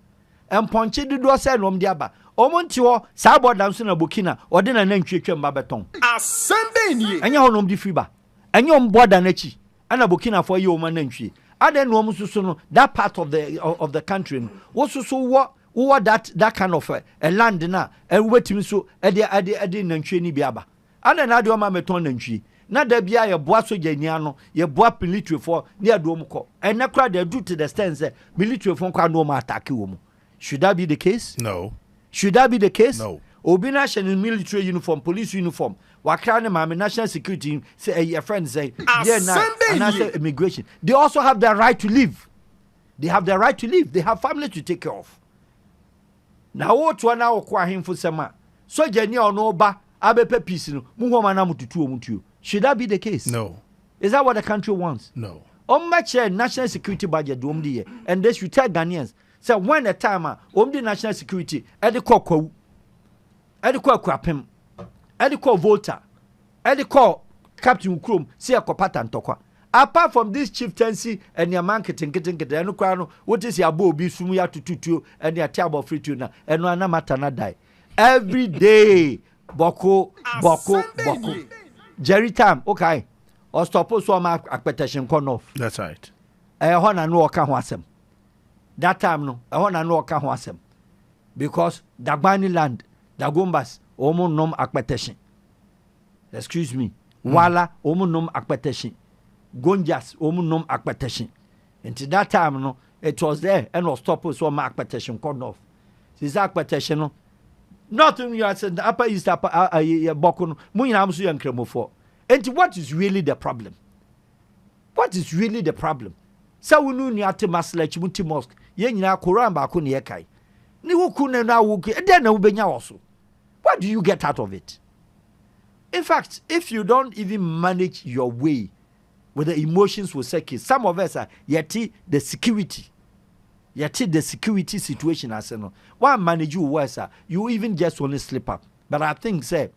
And Ponche do se nom diaba. Omontiwo, Sabo Damson Burkina, or then an entry babeton. As3m. And your nom di fiba. And your border nechi. And a Burkina for your man entry. I don't know that part of the country. Also, so what that kind of a land na and waiting so ade nantwe ni biaba ana na de o ma meton nantwe na da bia ye boa soja nia no ye boa military for ne adom ko and na kra dey do to the stand say military for kwa no ma attack wo mu. Should that be the case? No. Should that be the case? No. Obi national military uniform, police uniform, wakra ne ma national security say your friend say yeah na immigration. They also have the right to live. They have the right to live. They have family to take care of. Now what one now kwa him for sama. So jeni ono ba abepe peace no. Muhoma na mututu omutu. Should that be the case? No. Is that what the country wants? No. On match national security budget do omdi and they should tell Ghanaians say when the time omdi national security edi kwa kwapem edi kwa Volta edi kwa Captain Ukrom see akopata ntokwa. Apart from this chieftaincy and your marketing, and what is your bow be sumu ya tutu and your table free tuna and no matana die every day. Bawku. Jerry time, okay. Or stop so my expectation con off. That's right. I want to know Kahwasem. That time no, I want to know Kahwasem because Dagbani land, Dagumbas, Omo nom expectation. Excuse me, Wala Omo nom expectation. Gonjas omunum akpetation. Until that time no, it was there and was stopped so my akpetation cut off. This akpetation no, nothing you said the upper east upper Bawku munyina amsu yankremo for. And what is really the problem? What is really the problem? Sa wunu ni ate maslach muti mosque. Ye nyina Quran ba ko ne yekai. Ni woku ne na woku e den na wo benya woso. What do you get out of it? In fact, if you don't even manage your way with the emotions will say some of us are yet the security situation as no one manage you worse you even just only slip up. But I think say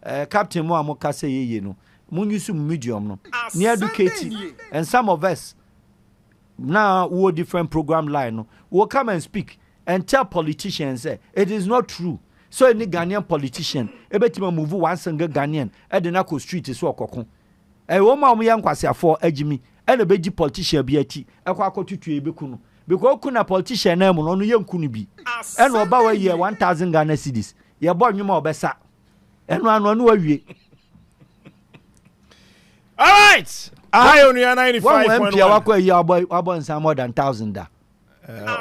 Captain Moamoka say you know mun use medium no near educating and some of us now who different program line no will come and speak and tell politicians say it is not true. So any Ghanaian politician ebetima move one single Ghanaian at the Nako street is so kokon. A woman young kwasi for ejimi and a beji politician be ati akwa tutu ebeku no because kuna politician na mo no yanku no bi and oba wa ye 1000 Ghana cedis ye bo nwuma obesa eno anu awie. All right. I only are One MP 95.1. wako ya abo some more than 1,000 da.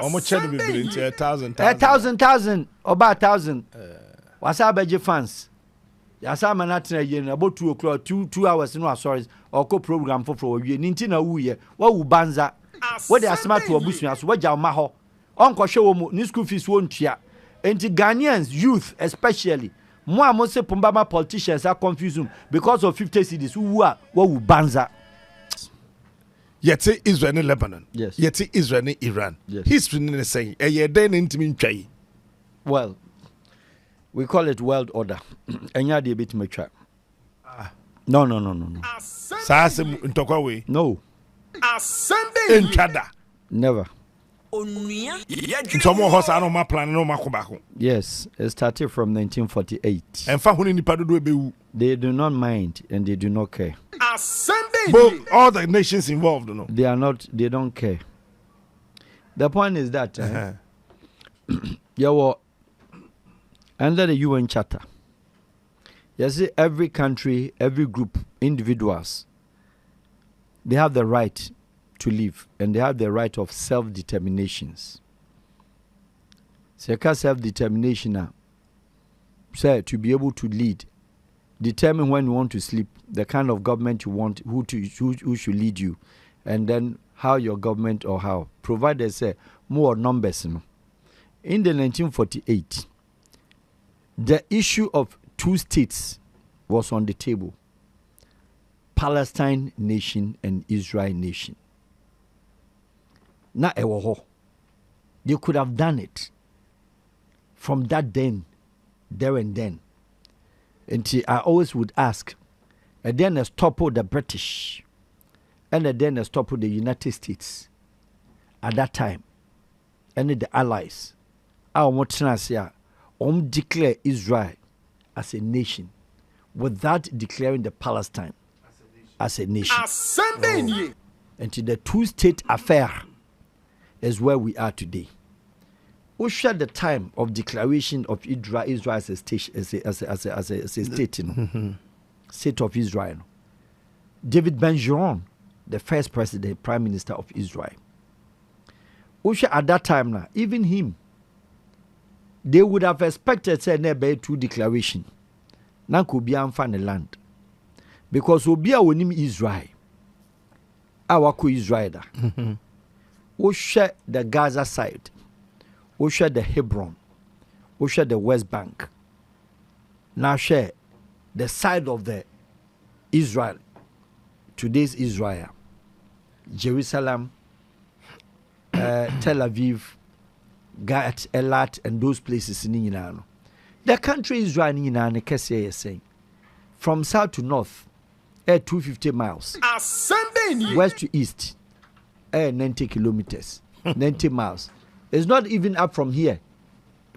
Almost check the bill into 1,000. 1,000 oba 1,000. Wasa beje fans. Yasa manatena yen about 2 o'clock 2 hours no sorry or co program for we ninti na wuye wa wu banza. What they are smart to abusua so waja ma ho. Onko hwe wo mu ni school fees won tua. Enti Ghanaians youth especially mo say Pumbama politicians are confused because of 50 cedis who are what wu banza. Yet Israel and Lebanon. Yes. Yet Israel and Iran. Yes. History in the saying, a year then intimate tray. Well, we call it world order. Enya de bit me try. No. Sasem in Tokaway. No. In Chada. Never. Some more horse, I know my plan, no Macobaco. Yes, it started from 1948. And Fahun in the Padu. They do not mind and they do not care. Both all the nations involved, no. They don't care. The point is that you were under the UN Charter. You see, every country, every group, individuals, they have the right to live and they have the right of self-determinations. So self-determination, say to be able to lead, determine when you want to sleep, the kind of government you want, who should lead you, and then how your government or how, provided say more numbers. In the 1948, the issue of 2 states was on the table: Palestine nation and Israel nation. Na ewoho, they could have done it from that then, there and then. And I always would ask, and then let's topple the British, and then let's topple the United States at that time, and the allies. I want to say, declare Israel as a nation without declaring the Palestine as a nation. And to the 2-state affair is where we are today. We share the time of declaration of Israel as a state, as a state, state of Israel. David Ben-Gurion, the first president, prime minister of Israel. We share at that time now, even him, they would have expected say never 2 declaration. Now could be unfound the land, because we be our name Israel, our Israel. We share the Gaza side. We share the Hebron. We share the West Bank. Now share the side of the Israel. Today's Israel. Jerusalem, Tel Aviv, Gat, Elat, and those places in Yinano. The country Israel in Yinano, Kessie is saying, from south to north, 250 miles. West to east, 90 kilometers, 90 miles. It's not even up from here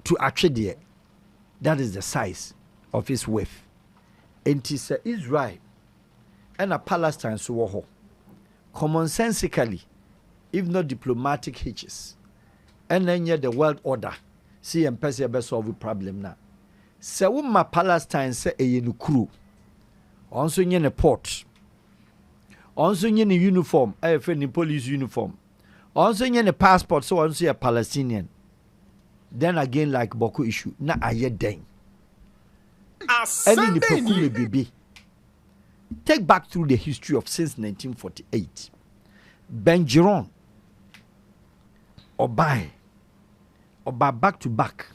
to Achedia. That is the size of its width. And it is Israel and a Palestine so commonsensically, if not diplomatic hitches. And then yet the world order. See and Persia be solve the problem now. So my Palestine say a crew. Also in a port. Also in a uniform, a police uniform. Also in a passport, so also a Palestinian. Then again, like Bawku issue, na aye dang. Any Pekume baby. Take back through the history of since 1948. Ben-Gurion, Oba back to back,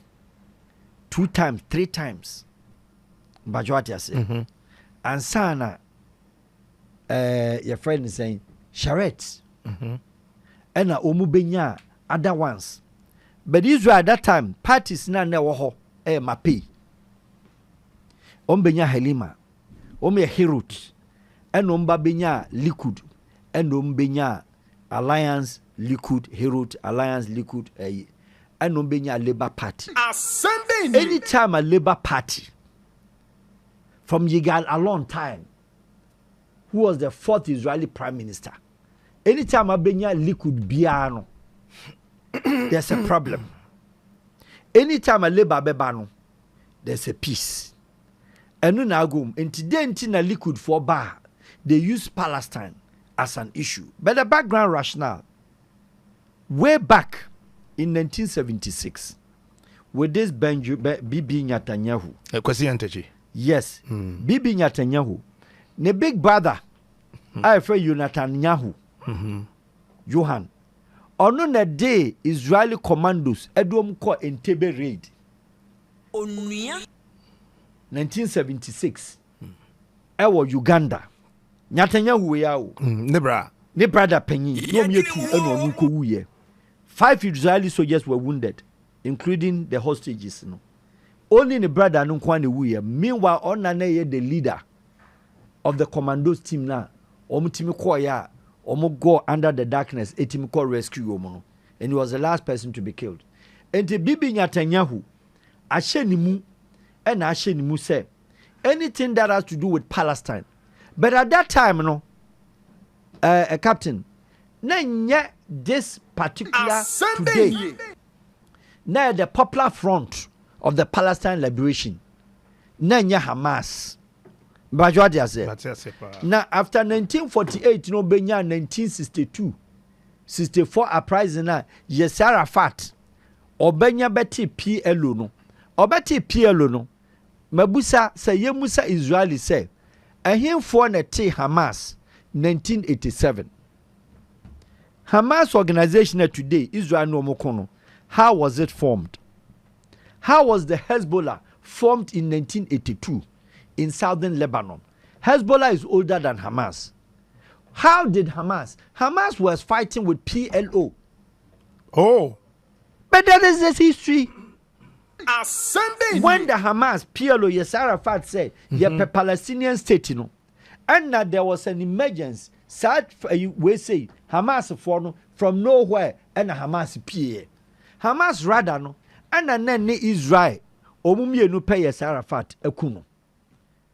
2 times, 3 times. Majority I say. And Sana, your friend is saying, charrettes. And Omubenya, other ones. But Israel at that time, parties na never mapi. Ombenya Helima, Ome Herut, and Ombabenya Likud, and Ombenya Alliance Likud, Herut, Alliance Likud, and Ombenya Labour Party. Anytime a Labour Party from Yigal a long time, who was the 4th Israeli Prime Minister. Anytime Abenya Likud Biano, there's a problem. Anytime a Labour Bebano, there's a peace. And now go and today na Likud for bar, they use Palestine as an issue. But the background rationale, way back in 1976, with this Bibi Netanyahu. Yes, Bibi Netanyahu. The big brother, I refer you Netanyahu. Johan. On the day, Israeli commandos, Edom called Entebbe raid. 1976. Ewo Uganda. Netanyahu yao. Ne brother penny. No me too. Eno nuko wuye. 5 Israeli soldiers were wounded, including the hostages. No. Only the brother no kwane wuye. Meanwhile, Onane the leader of the commandos team now. Omutimi koya. Omo go under the darkness. Etimi ko rescue omo. And he was the last person to be killed. And the Bibi Netanyahu, ashenimu, and ashenimu say anything that has to do with Palestine. But at that time, Captain, na this particular today, na the Popular Front of the Palestine Liberation, na Hamas. Now after 1948, no benya 1962, 64 uprising na Yasser Arafat, obenya beti PLO no, obeti PLO no. Mabusa say yemusa Israeli say ahim for na te Hamas 1987. Hamas organization today Israel no mokono. How was it formed? How was the Hezbollah formed in 1982 in southern Lebanon? Hezbollah is older than Hamas. How did Hamas was fighting with PLO. Oh, but that is this history. When As3m. the Hamas, PLO, Yasser Arafat said, "You're Palestinian state, you know," and now there was an emergence. Sad, we say Hamas from nowhere, and Hamas PA, Hamas rather no, and then Israel, Omumie no pay Yasser Arafat ekuno.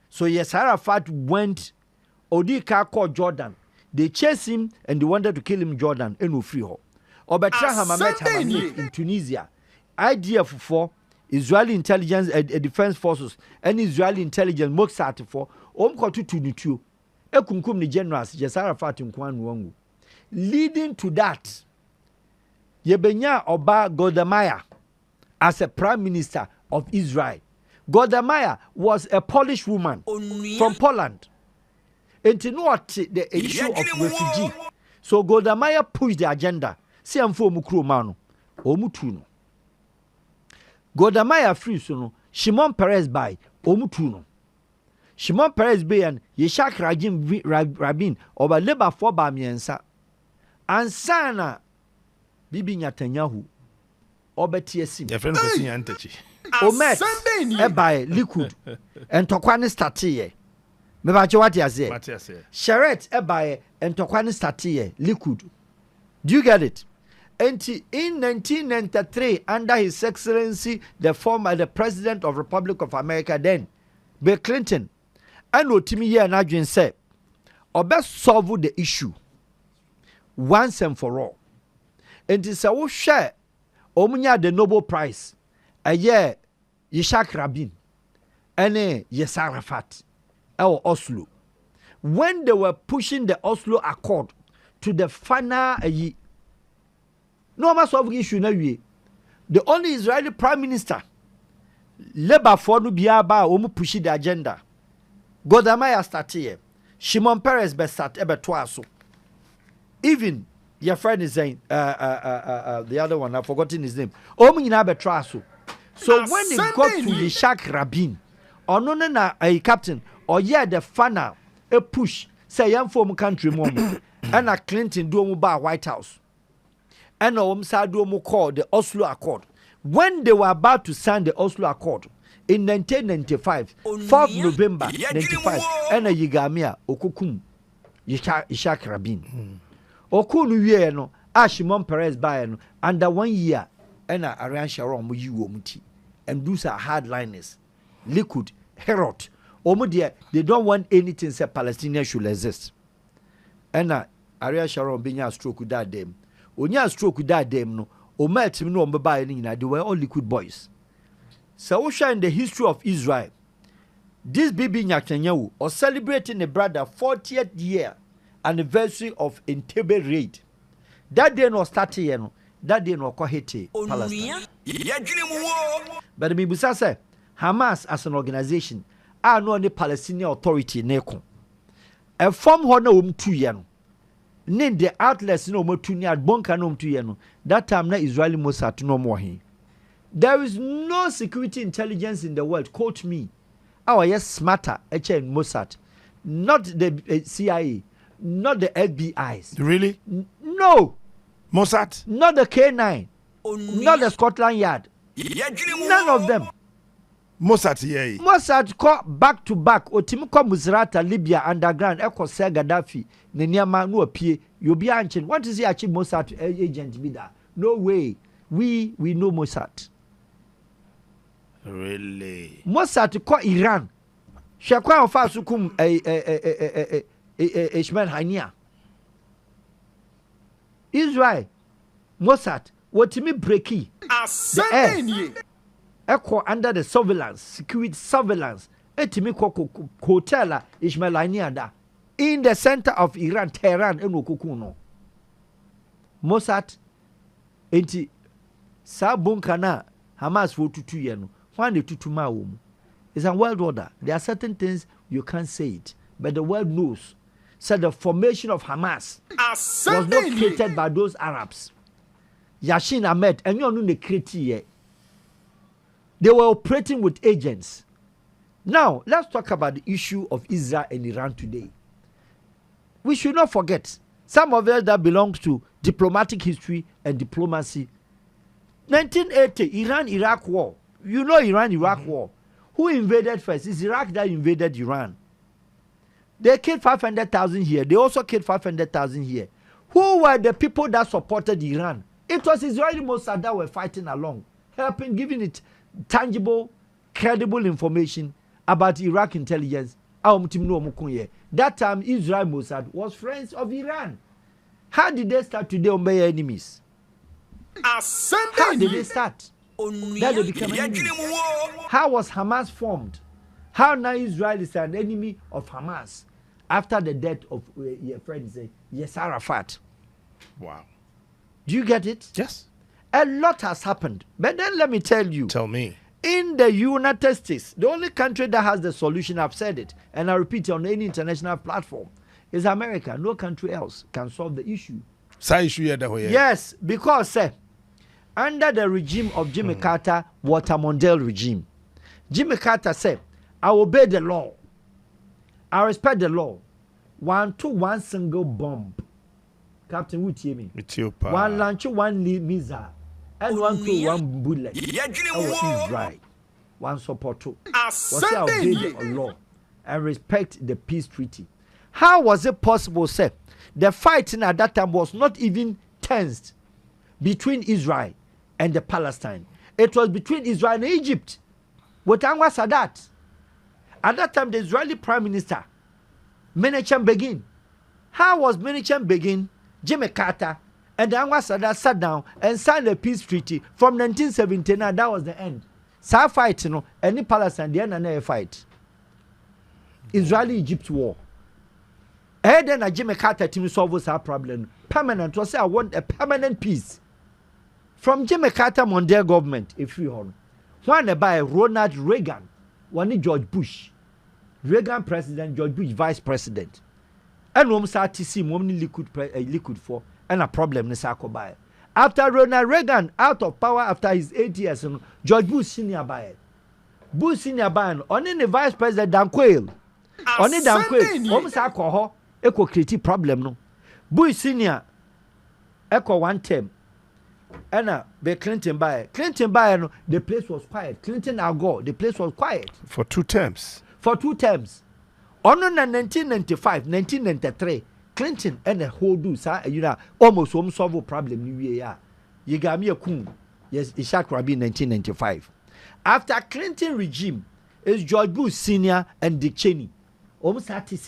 So Yasser Arafat went, Odika called Jordan. They chased him and they wanted to kill him in Jordan. And no free ho. Obetra Hamamet in Tunisia. IDF for Israeli intelligence defense forces and Israeli intelligence Mossad for Omkotu Tunitu. Ekunkum ni generals Yasser Arafat nkwan. Leading to that, Yebenya Oba Golda Meir as a prime minister of Israel. Golda Meir was a Polish woman from Poland. And you know what the issue of refugee. So Golda Meir pushed the agenda. See I'm for mukro mano. Omutuno. Golda Meir free so Shimon Peres by Omutuno. Shimon Peres by and Yeshak Rabin over Labour for Bamiensa. And Sana Bibi Netanyahu Obetiesim. your friend was in Antechi. Omet by liquid and Tokwane startie. Mebacho what you say? Sharet by and Tokwane startie liquid. Do you get it? And in 1993, under His Excellency, the President of Republic of America, then Bill Clinton, and Otimi here and Adrian said, or best solve the issue once and for all. And it's a share Omunya the Nobel Prize. A year Yishak Rabin and Yasser Arafat or Oslo. When they were pushing the Oslo Accord to the final no matter of issue na wie, the only Israeli prime minister Labour for no biaba omu push the agenda. Golda Meir started. Shimon Peres be start ebe twaso. Even your friend is saying the other one I've forgotten his name. Omu nyina be twaso. So when they got to Yishak Rabin, or no na a captain, or yeah the final a push say young form country mom and a Clinton do ba White House. And Omsado called the Oslo Accord. When they were about to sign the Oslo Accord in 1995, 4th November 95, and a Yigamia Okukum Yishak Rabin. Okunu ye no Shimon Peres by no under 1 year and a Arian Sharon you omuti and those are hardliners, liquid, Herod. Omudia, they don't want anything say Palestinians should exist. And Arian Sharon being a stroke with that them. Onya stroke with that them no o met me no mbaba ni na they were all liquid boys. So we share in the history of Israel. This Bibi Netanyahu or celebrating a brother 40th year anniversary of Entebbe raid. That day no started, you know. That day no Haiti, Palestine. But me busa say Hamas as an organization, I know the Palestinian Authority neko. A form ho na 2 year no. Need the outlets no mo 2 year bonka no 2 year no. That time na Israeli Mossad no more here. There is no security intelligence in the world. Quote me. Our yes smarter HN Mossad, not the CIA, not the FBI's. Really? No. Mossad? Not the K9. Not the Scotland Yard. None of them. Mossad, yeah. Mossad caught back to back. Otimiko Musrata, Libya, underground, Eko Ser Gaddafi, Nenyama, no appear. You'll be ancient. What is the achieve Mossad agent be that? No way. We know Mossad. Really? Mossad caught Iran. Shakwa of Fasukum, Ishmael Hania. Israel, Mossad, what me breaky? As3m. Echo under the surveillance, security surveillance. Etimi hotel Ishmael Hania da. In the center of Iran, Tehran, and Okukuno. Mossad, enti Sabunkana, Hamas for 2 years. One the 2 mawum. It's a world order. There are certain things you can't say it, but the world knows. So the formation of Hamas was not created by those Arabs. Yashin Ahmed, and you know the created. They were operating with agents. Now, let's talk about the issue of Israel and Iran today. We should not forget, some of us that belongs to diplomatic history and diplomacy. 1980, Iran-Iraq war. You know Iran-Iraq war. Who invaded first? It's Iraq that invaded Iran. They killed 500,000 here. They also killed 500,000 here. Who were the people that supported Iran? It was Israeli Mossad that were fighting along, helping, giving it tangible, credible information about Iraq intelligence. That time, Israel Mossad was friends of Iran. How did they start today on their enemies? How did they start? That they became enemies. How was Hamas formed? How now Israel is an enemy of Hamas after the death of your friend Yasser Arafat? Wow. Do you get it? Yes. A lot has happened. But then let me tell you. Tell me. In the United States, the only country that has the solution, I've said it, and I repeat it on any international platform, is America. No country else can solve the issue. Yes, because under the regime of Jimmy Carter, Watermondale regime, Jimmy Carter said, I obey the law. I respect the law. 1 to 1 single bomb. Captain, what you mean? One launch, 1 missile, and 1 to 1 bullet. Israel. 1 support to. Was I obey the law and respect the peace treaty? How was it possible, sir? The fighting at that time was not even tensed between Israel and the Palestine. It was between Israel and Egypt with Anwar Sadat. At that time, the Israeli Prime Minister, Menachem Begin. How was Menachem Begin, Jimmy Carter, and Anwar Sadat sat down and signed a peace treaty from 1979? That was the end. So fight, any Palestine, the end and fight. Israeli-Egypt war. And then Jimmy Carter team solve our problem. Permanent. Was say I want a permanent peace. From Jimmy Carter Mondale government, if you hold. One by Ronald Reagan. One George Bush. Reagan president, George Bush vice president. And one start to see one liquid for and a problem in Sakobai. After Ronald Reagan out of power after his 8 years, George Bush senior by Bush senior by only the vice president Dang3rs. Only Dang3rs. Almost alcohol. Echo create problem no. Bush senior echo 1 term. And the Clinton by no, the place was quiet. Clinton Al the place was quiet for 2 terms. For 2 terms. On 1995, 1993, Clinton and the whole do almost home solve a problem new year. You got me a coon. Yes, Ishaq Rabin 1995. After Clinton regime is George Bush senior and Dick Cheney. Almost started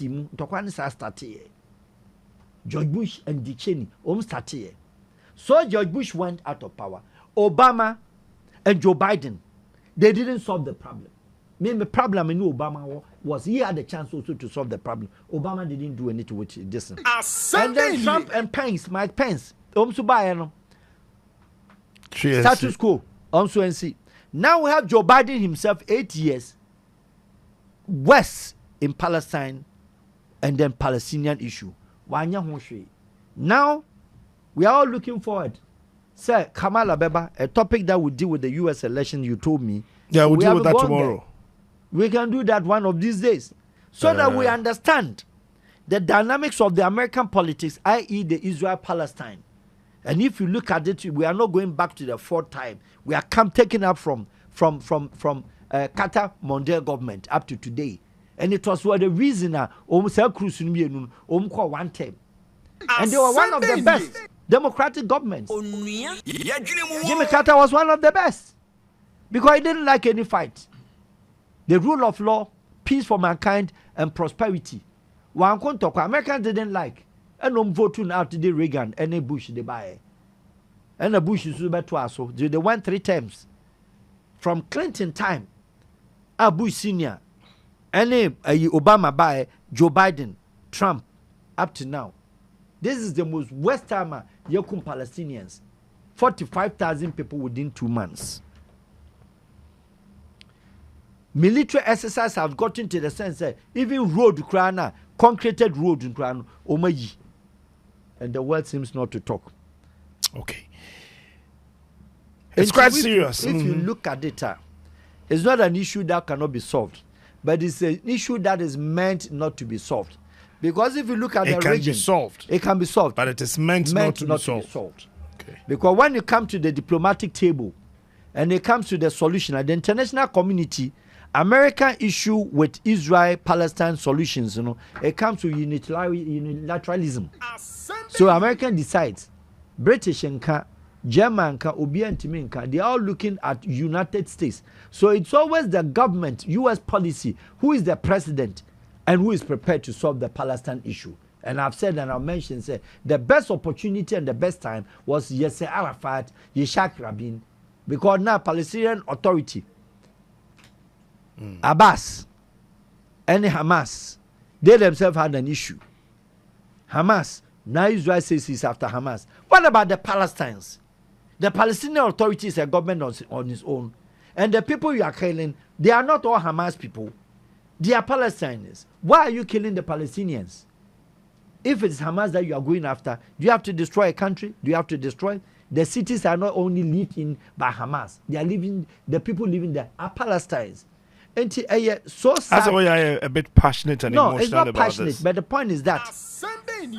George Bush and Dick Cheney almost started. So George Bush went out of power. Obama and Joe Biden, they didn't solve the problem. the problem in Obama was he had the chance also to solve the problem. Obama didn't do anything with this. And then Trump and Pence, Mike Pence, status quo, see. Now we have Joe Biden himself 8 years west in Palestine and then Palestinian issue. Now we are all looking forward. Sir, Kamala Beba, a topic that will deal with the US election, you told me. Yeah, we'll deal with that tomorrow. There. We can do that one of these days. So that we understand the dynamics of the American politics, i.e. the Israel-Palestine. And if you look at it, we are not going back to the fourth time. We are taking up from Qatar Mondale government up to today. And it was for the reason that one time. And they were one of the best democratic governments. Jimmy Carter was one of the best because he didn't like any fight. The rule of law, peace for mankind, and prosperity. Americans didn't like. And voting out the Reagan and Bush they buy. And the Bush is better so they went 3 terms. From Clinton time, Bush Senior, and Obama by Joe Biden, Trump, up to now. This is the most worst time Yakum Palestinians. 45,000 people within 2 months. Military exercise have gotten to the sense that even road Ukraine, concreted road in Ukraine, Omayi. And the world seems not to talk. Okay. It's quite serious. If you look at it, it's not an issue that cannot be solved, but it's an issue that is meant not to be solved. Because if you look at the region, it can be solved. But it is meant not to be solved. Okay. Because when you come to the diplomatic table and it comes to the solution, the international community, American issue with Israel-Palestine solutions, it comes to unilateralism. So America decides, British and German, they are all looking at United States. So it's always the government, U.S. policy, who is the president and who is prepared to solve the Palestine issue. And I've said and I've mentioned, the best opportunity and the best time was Yasser Arafat, Yitzhak Rabin, because now Palestinian Authority, Abbas, and Hamas, they themselves had an issue. Hamas, now Israel says he's after Hamas. What about the Palestinians? The Palestinian Authority is a government on its own. And the people you are killing, they are not all Hamas people. They are Palestinians. Why are you killing the Palestinians? If it's Hamas that you are going after, do you have to destroy a country? Do you have to destroy? The cities are not only lived in by Hamas. They are living, the people living there are Palestinians. And so sad. That's why I'm a bit passionate and emotional about this. No, it's not passionate, but the point is that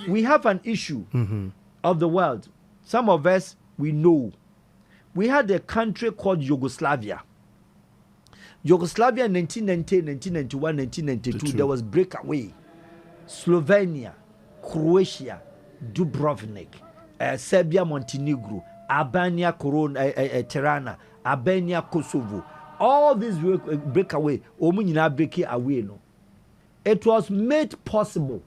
we have an issue of the world. Some of us, we know. We had a country called Yugoslavia. Yugoslavia in 1990, 1991, 1992, there was breakaway. Slovenia, Croatia, Dubrovnik, Serbia, Montenegro, Albania, Tirana, Albania, Kosovo. All these breakaway, breaking away. No, it was made possible.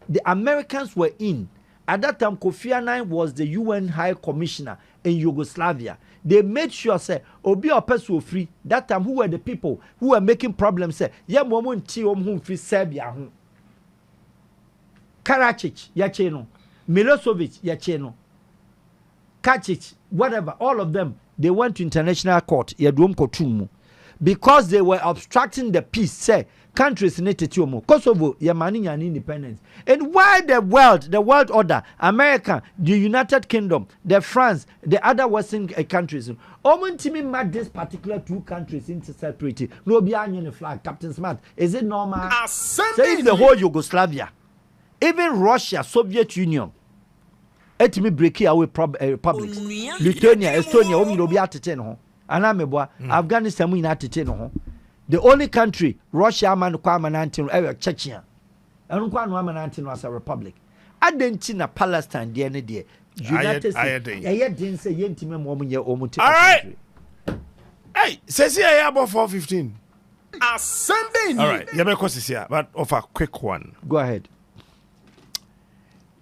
The Americans were in. At that time, Kofi Annan was the UN High Commissioner in Yugoslavia. They made sure, say, Obi Opesu free. That time, who were the people who were making problems? Say, yeah, moment free Serbia. Karadzic, Yacheno, Milosevic, Yacheno, Kacic, whatever, all of them, they went to international court, Yadum Kotumu, because they were obstructing the peace. Say, countries need to Tiomo, Kosovo, Yamani and independence. And why the world order, America, the United Kingdom, the France, the other Western countries, Omuntimi mad this particular 2 countries into separate. No be the flag, Captain Smart. Is it normal? Say the whole Yugoslavia. Even Russia, Soviet Union, etimi break away republics. Lithuania, Estonia, Afghanistan, the only country, Russia, Chechnya, as a republic. Argentina, Palestine, the United States. All right. Hey, says here about 4:15. All right, yeah, but of a quick one. Go ahead.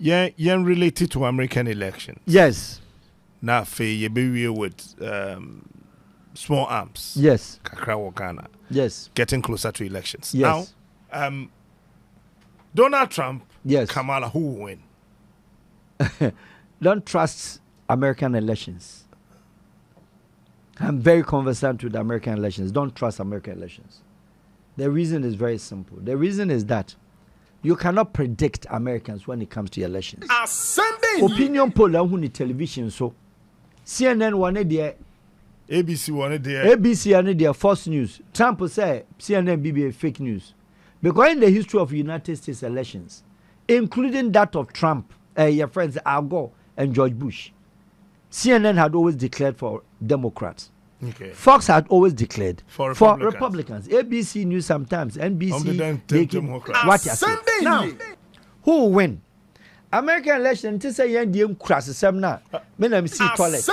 Yeah, related to American elections. Yes. Now, you be with small arms. Yes. Kakra wo Ghana. Yes. Getting closer to elections. Yes. Now, Donald Trump, yes. Kamala, who will win? Don't trust American elections. I'm very conversant with American elections. Don't trust American elections. The reason is very simple. The reason is that you cannot predict Americans when it comes to elections. Opinion poll on the television, so CNN one there, ABC one there, ABC one there, false news. Trump will say CNN BBA fake news. Because in the history of United States elections, including that of Trump, your friends Al Gore and George Bush, CNN had always declared for Democrats. Okay. Fox had always declared for Republicans. ABC News sometimes, NBC. What you say? Now, who will win? American election, to say you crash the same now. Men am see toilet.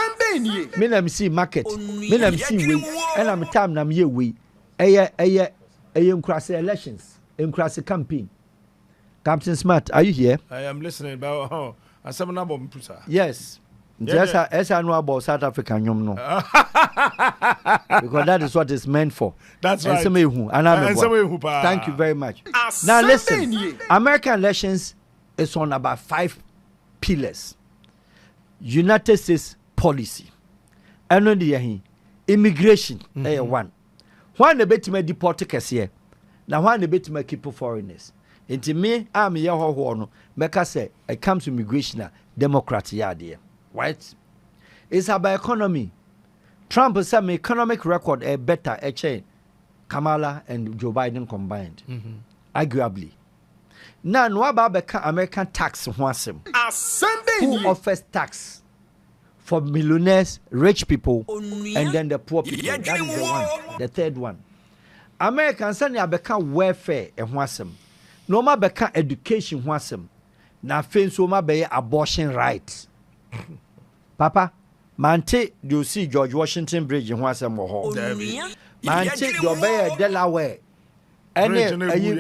Men am see market. Men am see way. And I'm time nam ye way. Crash elections. Crash campaign. Captain Smart, are you here? I am listening about yes. Yes, I know about South African no. Because that is what it's meant for. That's right. Thank you very much. Now listen, American elections is on about 5 pillars. United States policy. Immigration, one. One the bit me deport here. Now one the bit me keep foreigners. Into me, I'm here no. Make say it comes to immigration, Democrat there. Right? It's about economy. Trump said my economic record a better chain. Kamala and Joe Biden combined. Arguably. Now, no about American tax who offers tax for millionaires, rich people, and then the poor people. That is the one. The third one. Americans say become welfare and wasem. No ma become education wasem. Na fenso ma be abortion rights. Papa, mante you see George Washington Bridge in wasem ho. Mante do be Delaware. Any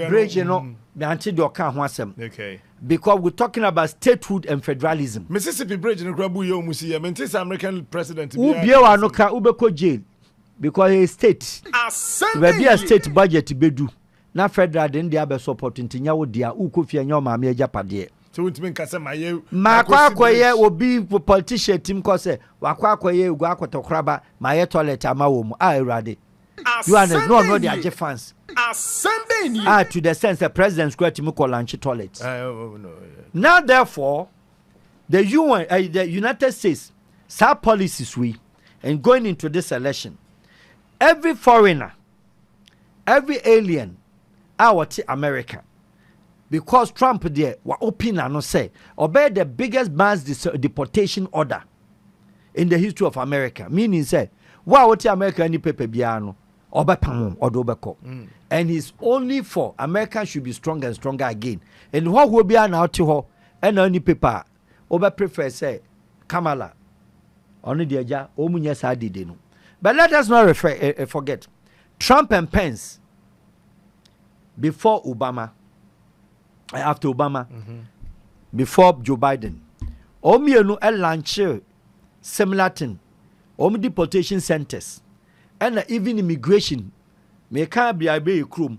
bridge no mante do kan wasem. Okay. Because we're talking about statehood and federalism. Mississippi Bridge in Grabu yo musi ya mentese American president. Ubia no ka ubeko jail because he state. We be a state budget bedu. Na federal den dia be support ntinya wo dia ukofia nya ma me agapade. So won't kase maye makwakoye obi politician team ko se wakwakoye egu akotokraba maye toilet ama wo mu Awurade. You are no the Aje fans. To the sense the president square team call lunch toilet. Now therefore the UN the United States sub policies we and going into this election every foreigner, every alien our America, because Trump there were open and say obey the biggest mass deportation order in the history of America. Meaning say what America any paper biano or and it's only for America should be stronger and stronger again. And what will be an out to her and only paper over prefer say Kamala only the aja omunya sadi denu. But let us not forget Trump and Pence. Before Obama, after Obama, before Joe Biden, Omienu launch similar thing, deportation centers, and even immigration. Me can't be a bay crew.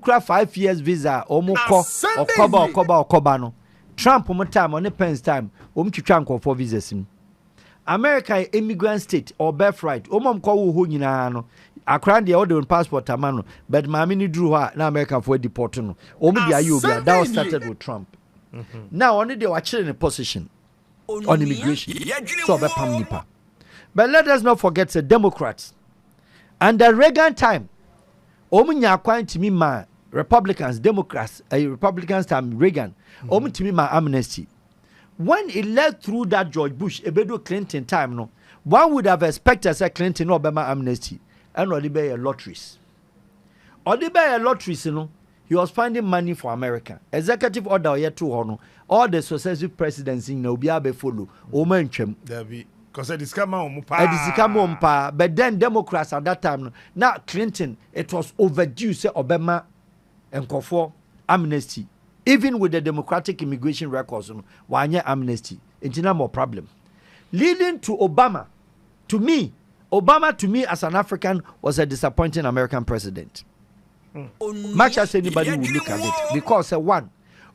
Cry 5 years visa, Okoba no. Trump time on the Pence time, Chichanko for visas. America immigrant state or birthright, call who no. Akran the order passport amano, but mamini drew her na America for deporting. That was started with Trump. Now only they were chilling a position on immigration. So but let us not forget the Democrats. Under Reagan time, omunya kwant to me ma Republicans, Democrats, Republicans time Reagan, to me ma amnesty. When it led through that George Bush, Ebedo Clinton time, no, one would have expected say Clinton Obama amnesty. And or the bay lotteries. Or the bay lotteries, you know, he was finding money for America. Executive order yet to honor all the successive presidents in Obiabe follow. Omenchem. Because it is come on, but then Democrats at that time, now Clinton, it was overdue, say Obama and call for amnesty. Even with the Democratic immigration records, 1 year amnesty, it's no more problem. Leading to Obama, to me, Obama, to me, as an African, was a disappointing American president. Much as anybody would look at it. Because, one,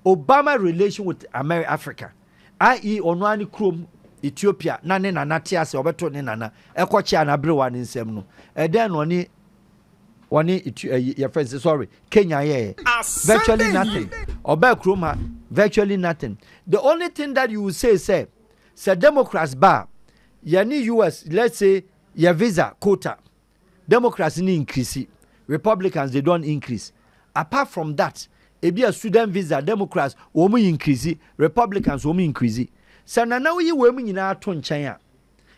Obama relation with Africa, i.e., Onwani Krum, Ethiopia, Nane na Natias, Obeto Nana, Ekochi and Abrewan in Semno. And then your friends, sorry, Kenya, virtually nothing. Obe Kruma, virtually nothing. The only thing that you will say, say Democrats bar, yani US, let's say, your visa quota, Democrats increase, Republicans they don't increase. Apart from that, if you a student visa, Democrats will increase, Republicans will increase. So now you women in our ton China.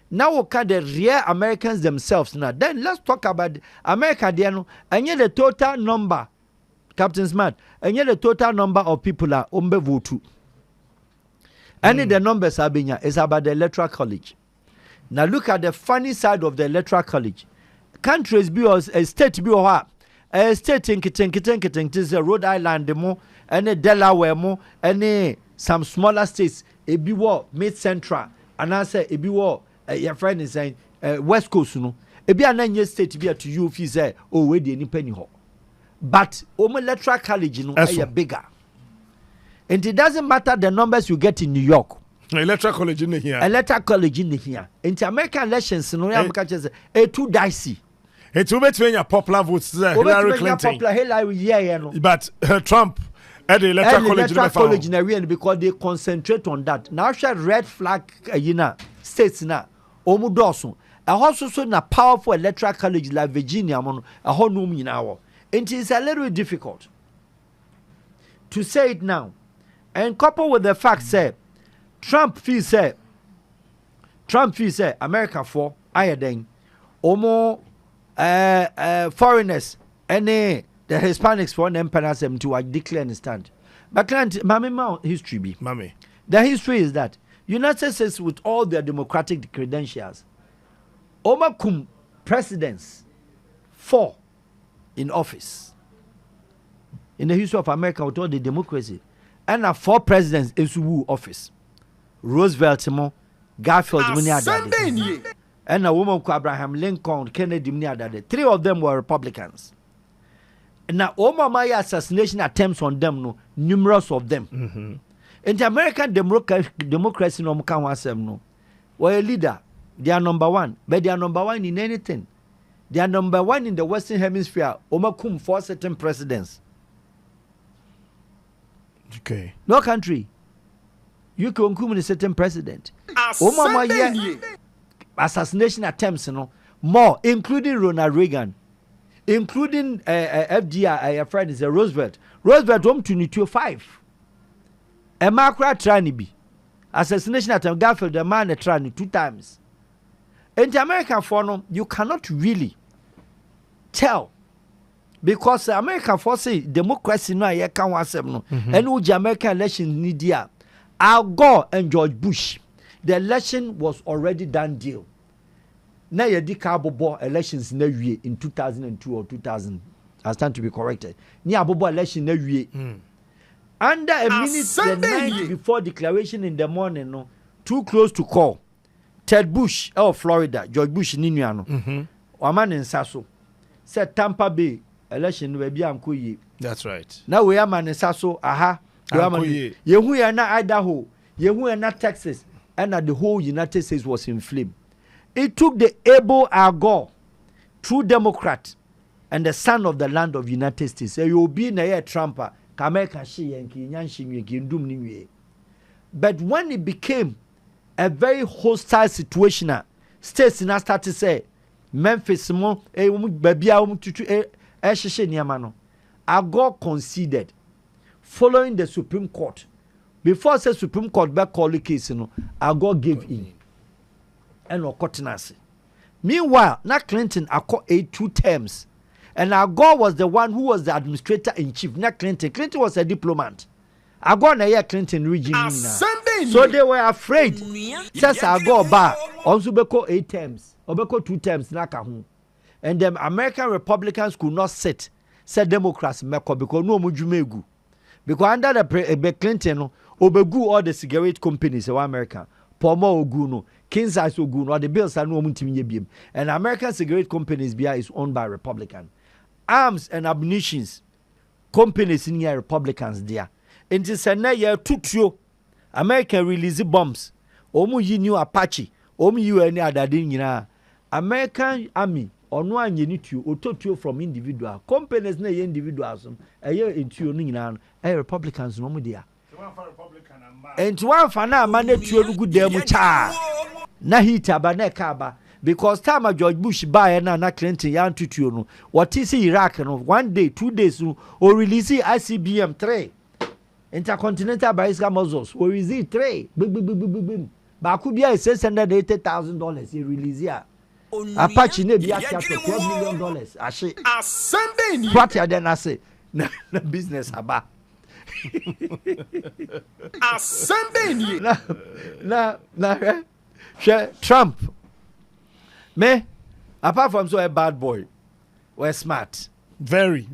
Now we can the real Americans themselves now. Then let's talk about America there, and yet the total number, Captain Smart, and yet the total number of people are vote. And the numbers are being is about the electoral college. Now look at the funny side of the electoral college. Countries be a state be a state in Rhode Island more, and Delaware more, and some smaller states. A be war mid central, and I say a be war. Your friend is saying West Coast, no. A be an state be to you if you say, oh, where the any penny ho. But electoral college, you know, are bigger. And it doesn't matter the numbers you get in New York. Electoral college in here. Electoral college in here. In the American elections, no, I'm catching a too dicey. It's over to popular votes. Hillary Clinton. But Trump. Electoral college in area because they concentrate on that. Now share red flag states na omudoso. A also na powerful electoral college like Virginia a whole room in our. It is a little difficult to say it now. And coupled with the fact say Trump feels say America for higher than foreigners any the Hispanics for them them to declare and stand. But Mami history be. Mami. The history is that United States with all their democratic credentials, Omakum presidents 4 in office. In the history of America with all the democracy. And 4 presidents in Suwu office. Roosevelt, Garfield, and a woman called Abraham Lincoln, Kennedy, 3 of them were Republicans. Now, Obama assassination attempts on them, no, numerous of them. In the American democracy, no, no, were a leader. They are number 1, but they are number 1 in anything. They are number 1 in the Western Hemisphere. Omakum for certain presidents. Okay. No country. You can come in a certain president. Obama assassination attempts, you know, more, including Ronald Reagan. Including FDR, a friend is a Roosevelt. Roosevelt home to 5. A macra tranibi. Assassination attempt Garfield, the man a trani 2 times. In the American forum, you cannot really tell. Because the American force democracy no ye can was no. And which American election need here. Al Gore and George Bush. The election was already done deal. Now you did Bobo elections in 2002 or 2000. I stand to be corrected. Near Bobo election under a minute the night before declaration in the morning, no, too close to call. Ted Bush of Florida, George Bush Ninuano, Waman in Sasso said Tampa Bay election will be amkuyi. That's right. Now we are man in Sasso, aha, you are not Idaho, you are not Texas, and the whole United States was in flame. It took the able Al Gore, true Democrat, and the son of the land of United States. So you'll be in a Trumper, but when it became a very hostile situation, states now started to say, Memphis, Al Gore conceded, following the Supreme Court. Before the Supreme Court back call the case, Al Gore gave in. And Okotinasi. Meanwhile, now Clinton acquired 2 terms. And Al Gore was the one who was the administrator in chief. Not Clinton. Clinton was a diplomat. Al Gore na Clinton regime. So they were afraid. Says Al Gore bar. Also beko 8 terms. Or beko 2 terms. And the American Republicans could not sit. Said Democrats meko because no mujumegu. Because under the Clinton, obegu all the cigarette companies in America. Pomo ogu no. king size ogun or the bills are no muntimi. And American cigarette companies is owned by Republican. Arms and ammunitions companies in here Republicans there. And it's a year tutio. American release bombs. Omu yi new Apache. Omu yi any other thing American army or no one you need to autotio from individual companies na individuals a year into your Republicans no there. And one for now manage to good demo cha na hita ba na kaba because time George Bush buy na Clinton yan tutu no what is Iraq no 1 day 2 days no or release ICBM 3 intercontinental ballistic missiles or release 3 Bawku bia $680,000 he release ya Apache ne bia $12 million ashe As3m what ya then I say na business aba As3m Trump me apart from so a bad boy we're smart Very.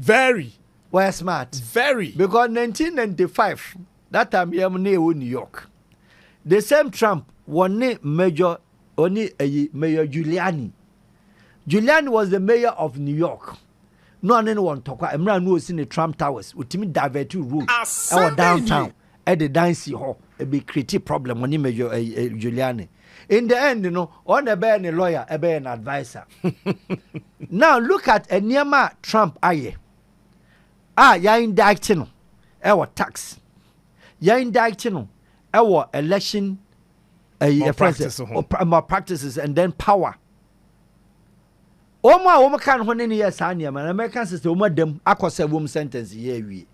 we're smart Very. because 1995 that time here New York the same Trump won Mayor Giuliani was the mayor of New York. No one talk. I'm not in the Trump Towers. We timid divert to road. Our downtown at the Dang3rs hall. A big critique problem when he Mayor Giuliani. In the end, on a bear a lawyer, a bear an advisor. Now look at a near Trump aye. Ya indicting our tax. Ya indicting our election more practices and then power. Oma kan ho ne yes ania man American system oma dem akose wom sentence ye wi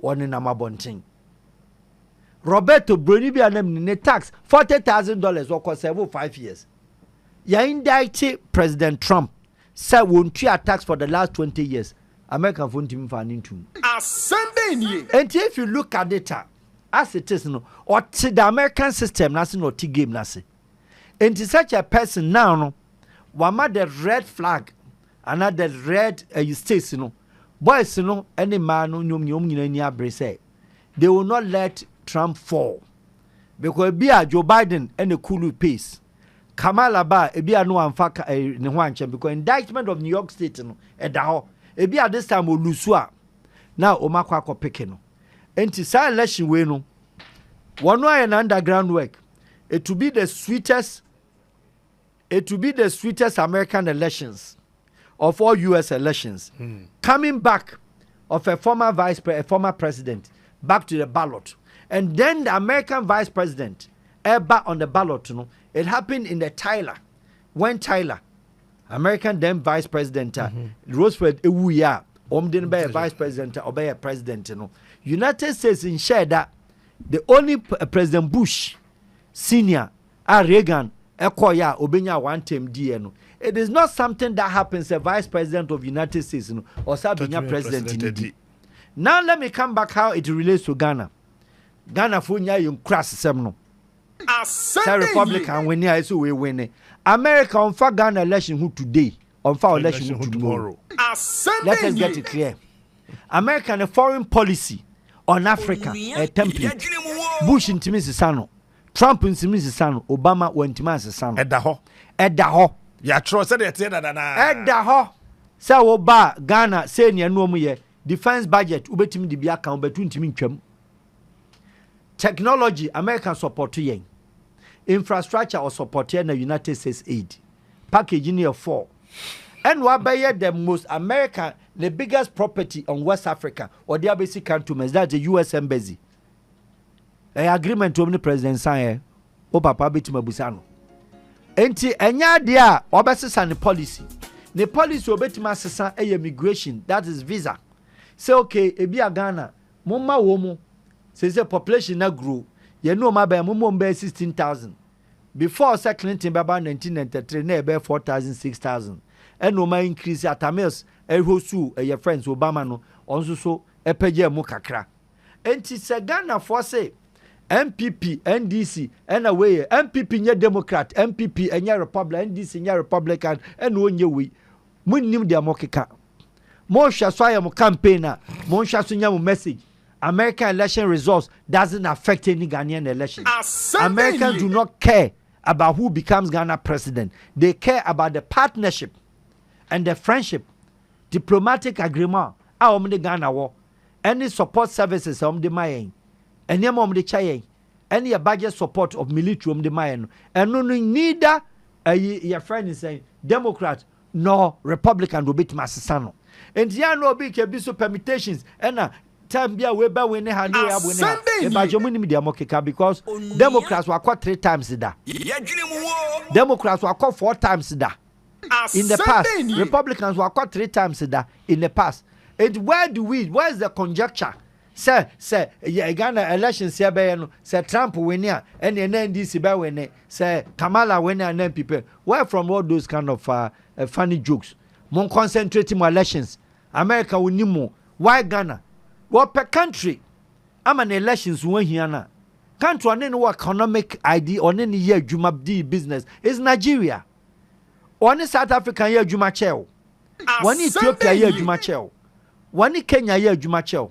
woni na mabonten Roberto Bruni bi anam ne tax $40,000 or 5 years ya indict President Trump say won tua tax for the last 20 years American phone team fan into As3m and if you look at data as it is no or the American system na se no t game na se and such a person now no wama the red flag another red states boys any man nyom ni abre say they will not let Trump fall because Joe Biden and the cool pace Kamala ba no amfa ne ho anche because indictment of New York State this time we lose now o makwa akopeke no enti sa election we no one an underground work it will be the sweetest American elections of all US elections. Coming back of a former president back to the ballot. And then the American vice president back on the ballot. It happened in the Tyler. When Tyler, American then vice president, Roosevelt, vice president or be a president. United States in share that the only President Bush, senior, Reagan, Ekoya obenya one term DN. It is not something that happens a vice president of United States or Sabina president. Now let me come back how it relates to Ghana. Ghana funya yung Cris semno. As3m Republican when ya so we win. America on for Ghana election who today, on for election who tomorrow. As3m Let us get it clear. American foreign policy on Africa a template. Bush intimidates Sano. Trump intimidates Sano. Obama intimidates Sano. Edda ho. Ya tro said it na. Edda ho. Say oba Ghana say ne no mu ye defense budget ubetimi de bia kan obetu ntimi ntwam. Technology American support yen. Infrastructure or support yen na United States aid. Package in 4. And what by the most American, the biggest property on West Africa or the basic countries, that's the US embassy. An agreement to the president sign. O papa beti mabusano. Enti enya dia obesesa ne policy. The policy obeti masesa immigration, that is visa. Say okay, ebi Ghana, mumma womo. Say population na grow. Ye know ma ba mummo be 16,000. Before Sir Clinton baba 1993 na be 4,000 6,000. And no ma increase atamils hosu your friends Obama no onso so epeje mu kakra. Enti se Ghana for say MPP, NDC, and away MPP nye Democrat, MPP nye Republican, NDC nye Republican, and one ye we. Munim dia mokeka. Mo sha so ya mo campaigner, mo sha so nya mo message. American election results doesn't affect any Ghanaian election. As3m Americans do not care about who becomes Ghana president. They care about the partnership and the friendship, diplomatic agreement. The Ghana war, any support services the Mayan, any the Chayan, any budget support of military the Mayan, and no neither your friend is saying Democrat nor Republican will beat Masasano. And there no big permutations and time be away by when they had because Democrats were caught 3 times that. Democrats were caught 4 times that. In the past, Republicans were caught 3 times that in the past. And where's the conjecture? Say, Ghana elections here, say Trump winner, and then NDC by winner, say Kamala winner, and then people. Where from all those kind of funny jokes? More concentrating more elections. America will need more. Why Ghana? What per country? I'm an elections when here now. Country on any economic ID on any year Juma D business is Nigeria. One South African year Juma Chel. One Ethiopia year Juma Chel. One Kenya year Juma Chel.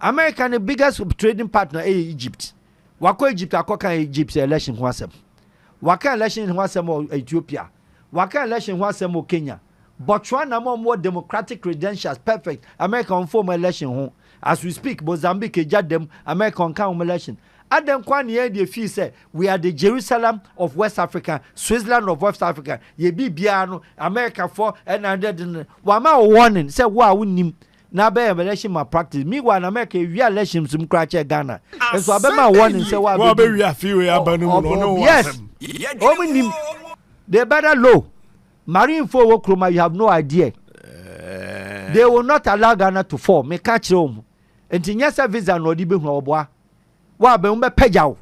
America the biggest trading partner Egypt. Wako Egypt akoka Egypt election wasem. Waka election wasem Ethiopia. Waka election wasem Kenya. Botswana more democratic credentials perfect. America on form election home. As we speak, Mozambique ejad them America on count election. Adam Kwan here the fee say we are the Jerusalem of West Africa, Switzerland of West Africa. Ye be biano America for and then wama warning say wa wunim na be election ma practice. Me one America we election some crash Ghana. And so abema warning say wa be we afi we abanu no. Yes. Omunim they better low. Marine for Wokroma, you have no idea. They will not allow Ghana to fall. Me catch home. And in your visa no dibe hu oboa. Wa be umbe pejaw.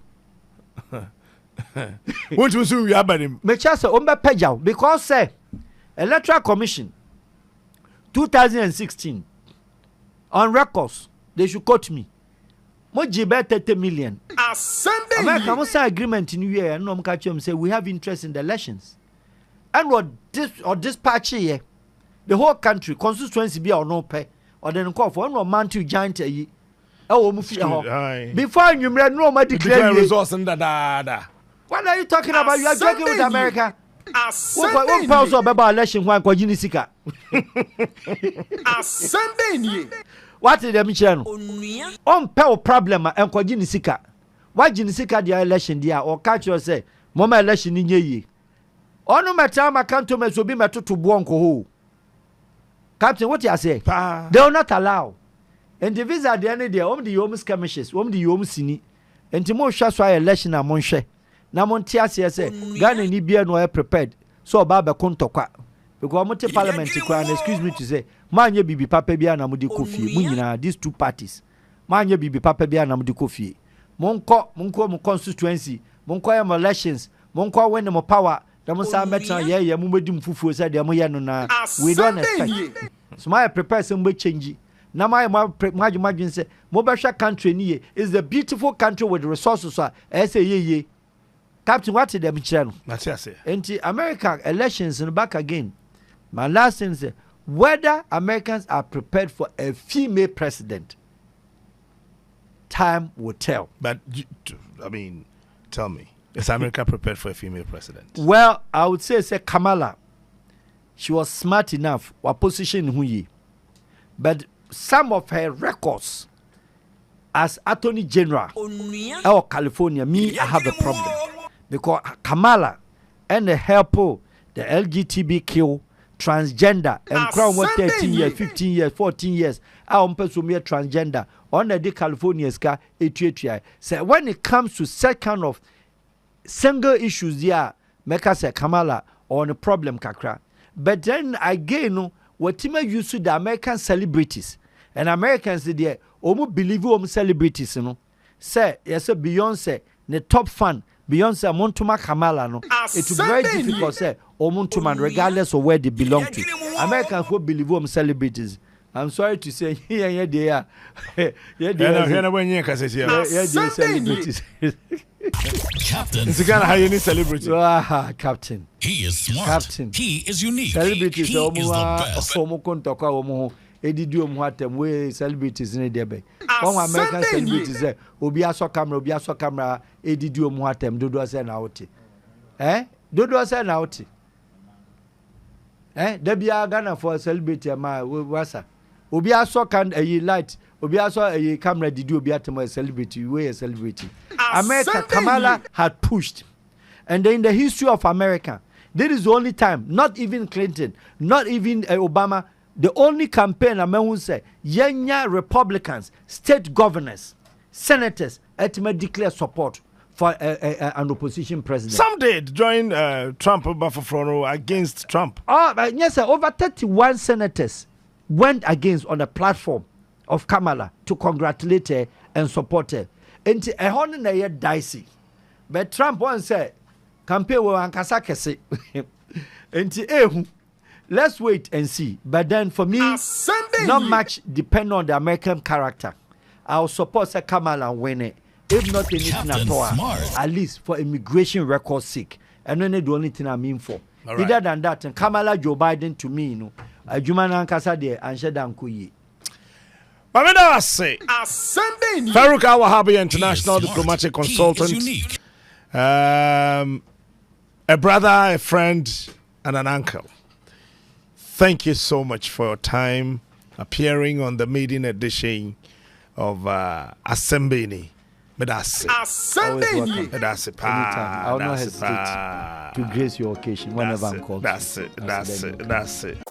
What was you abanim? Me chase umbe pejaw because say Electoral Commission 2016 on records they should quote me. Mo jibe 30 million. America must sign agreement in year and no catch him say we have interest in the elections. And what this patch here, the whole country constituency be or no pay or then call for no man to giant ye. Oh, before you no man declare resource and da. What are you talking about? You are joking with America. What pause about election one kwa jinisika? What is the mission? On pay problem and kwa jinisika. Why jinisika the election there or catch you say mama election in ye. Ono matama canto me so be meto to bonko ho. Captain, what you say? They will not allow. And the visa at the end of the day, the home skirmishes, the home sini. And Timo Shaswa election a monshe. Na montia say Ghana ni bia no prepared. So baba kontokwa. Because mote parliament kwan excuse me to say, manye bibi papa bia na mudi kofi. Mu nyina these two parties. Manye bibi papa bia na mudi kofi. Monko mo constituency, monko am elections, monko when mo power. We don't expect. So my prepare some change. Now my imagine say Mobasha country is a beautiful country with resources. I say ye. Captain, what is the channel? That's it. Anti American elections and back again. My last thing is whether Americans are prepared for a female president. Time will tell. But I mean, tell me. Is America prepared for a female president? Well, I would say Kamala. She was smart enough. Her position huye. But some of her records as Attorney General of California, I have a problem. Because Kamala and the helper, the LGBTQ, transgender, and crown 13 years, 15 years, 14 years, I am transgender. On the California's car, so when it comes to that kind of single issues there, make us say Kamala on a problem kakra. But then again, what you use to the American celebrities and Americans there, omu believe celebrities, you know. Say yes, Beyonce, the top fan, Beyonce Montuma Kamala, no. It's very difficult say Omuntuma, regardless of where they belong to. Americans will believe celebrities. I'm sorry to say, here they are. Celebrities. Captain. It's kind of how you need celebrity. Captain. He is smart. Captain. He is unique. Celebrities he is the best. Celebrities in the American celebrities say, Obia so camera, edidi omu atem, dodo say na wote. Dodo say na oti. There be a Ghana for celebrity ma wasa. Obi aso can a light. Obi aso a camera did you be at my celebrity? We a celebrity. America Kamala had pushed, and then in the history of America, this is the only time. Not even Clinton, not even Obama. The only campaign American say yenya Republicans, state governors, senators, ultimately declare support for an opposition president. Some did join Trump against Trump. Oh, yes, sir. Over 31 senators went against on the platform of Kamala to congratulate her and support her. And a honor na dicey. But Trump once said, campaign will ankasa kese. And let's wait and see. But then for me, not much depend on the American character. I'll support Kamala and win it. If not anything at all, at least for immigration record sake. And then the only thing I mean for. Right. Other than that, and Kamala Joe Biden to me, Jumana Ankasa de Ansheda Nkuyi. Mameda say Farouk Wahab, international diplomatic consultant, a brother, a friend, and an uncle. Thank you so much for your time appearing on the maiden edition of As3m. That's it. That's it. I'll not hesitate to grace your occasion whenever I'm called. That's it.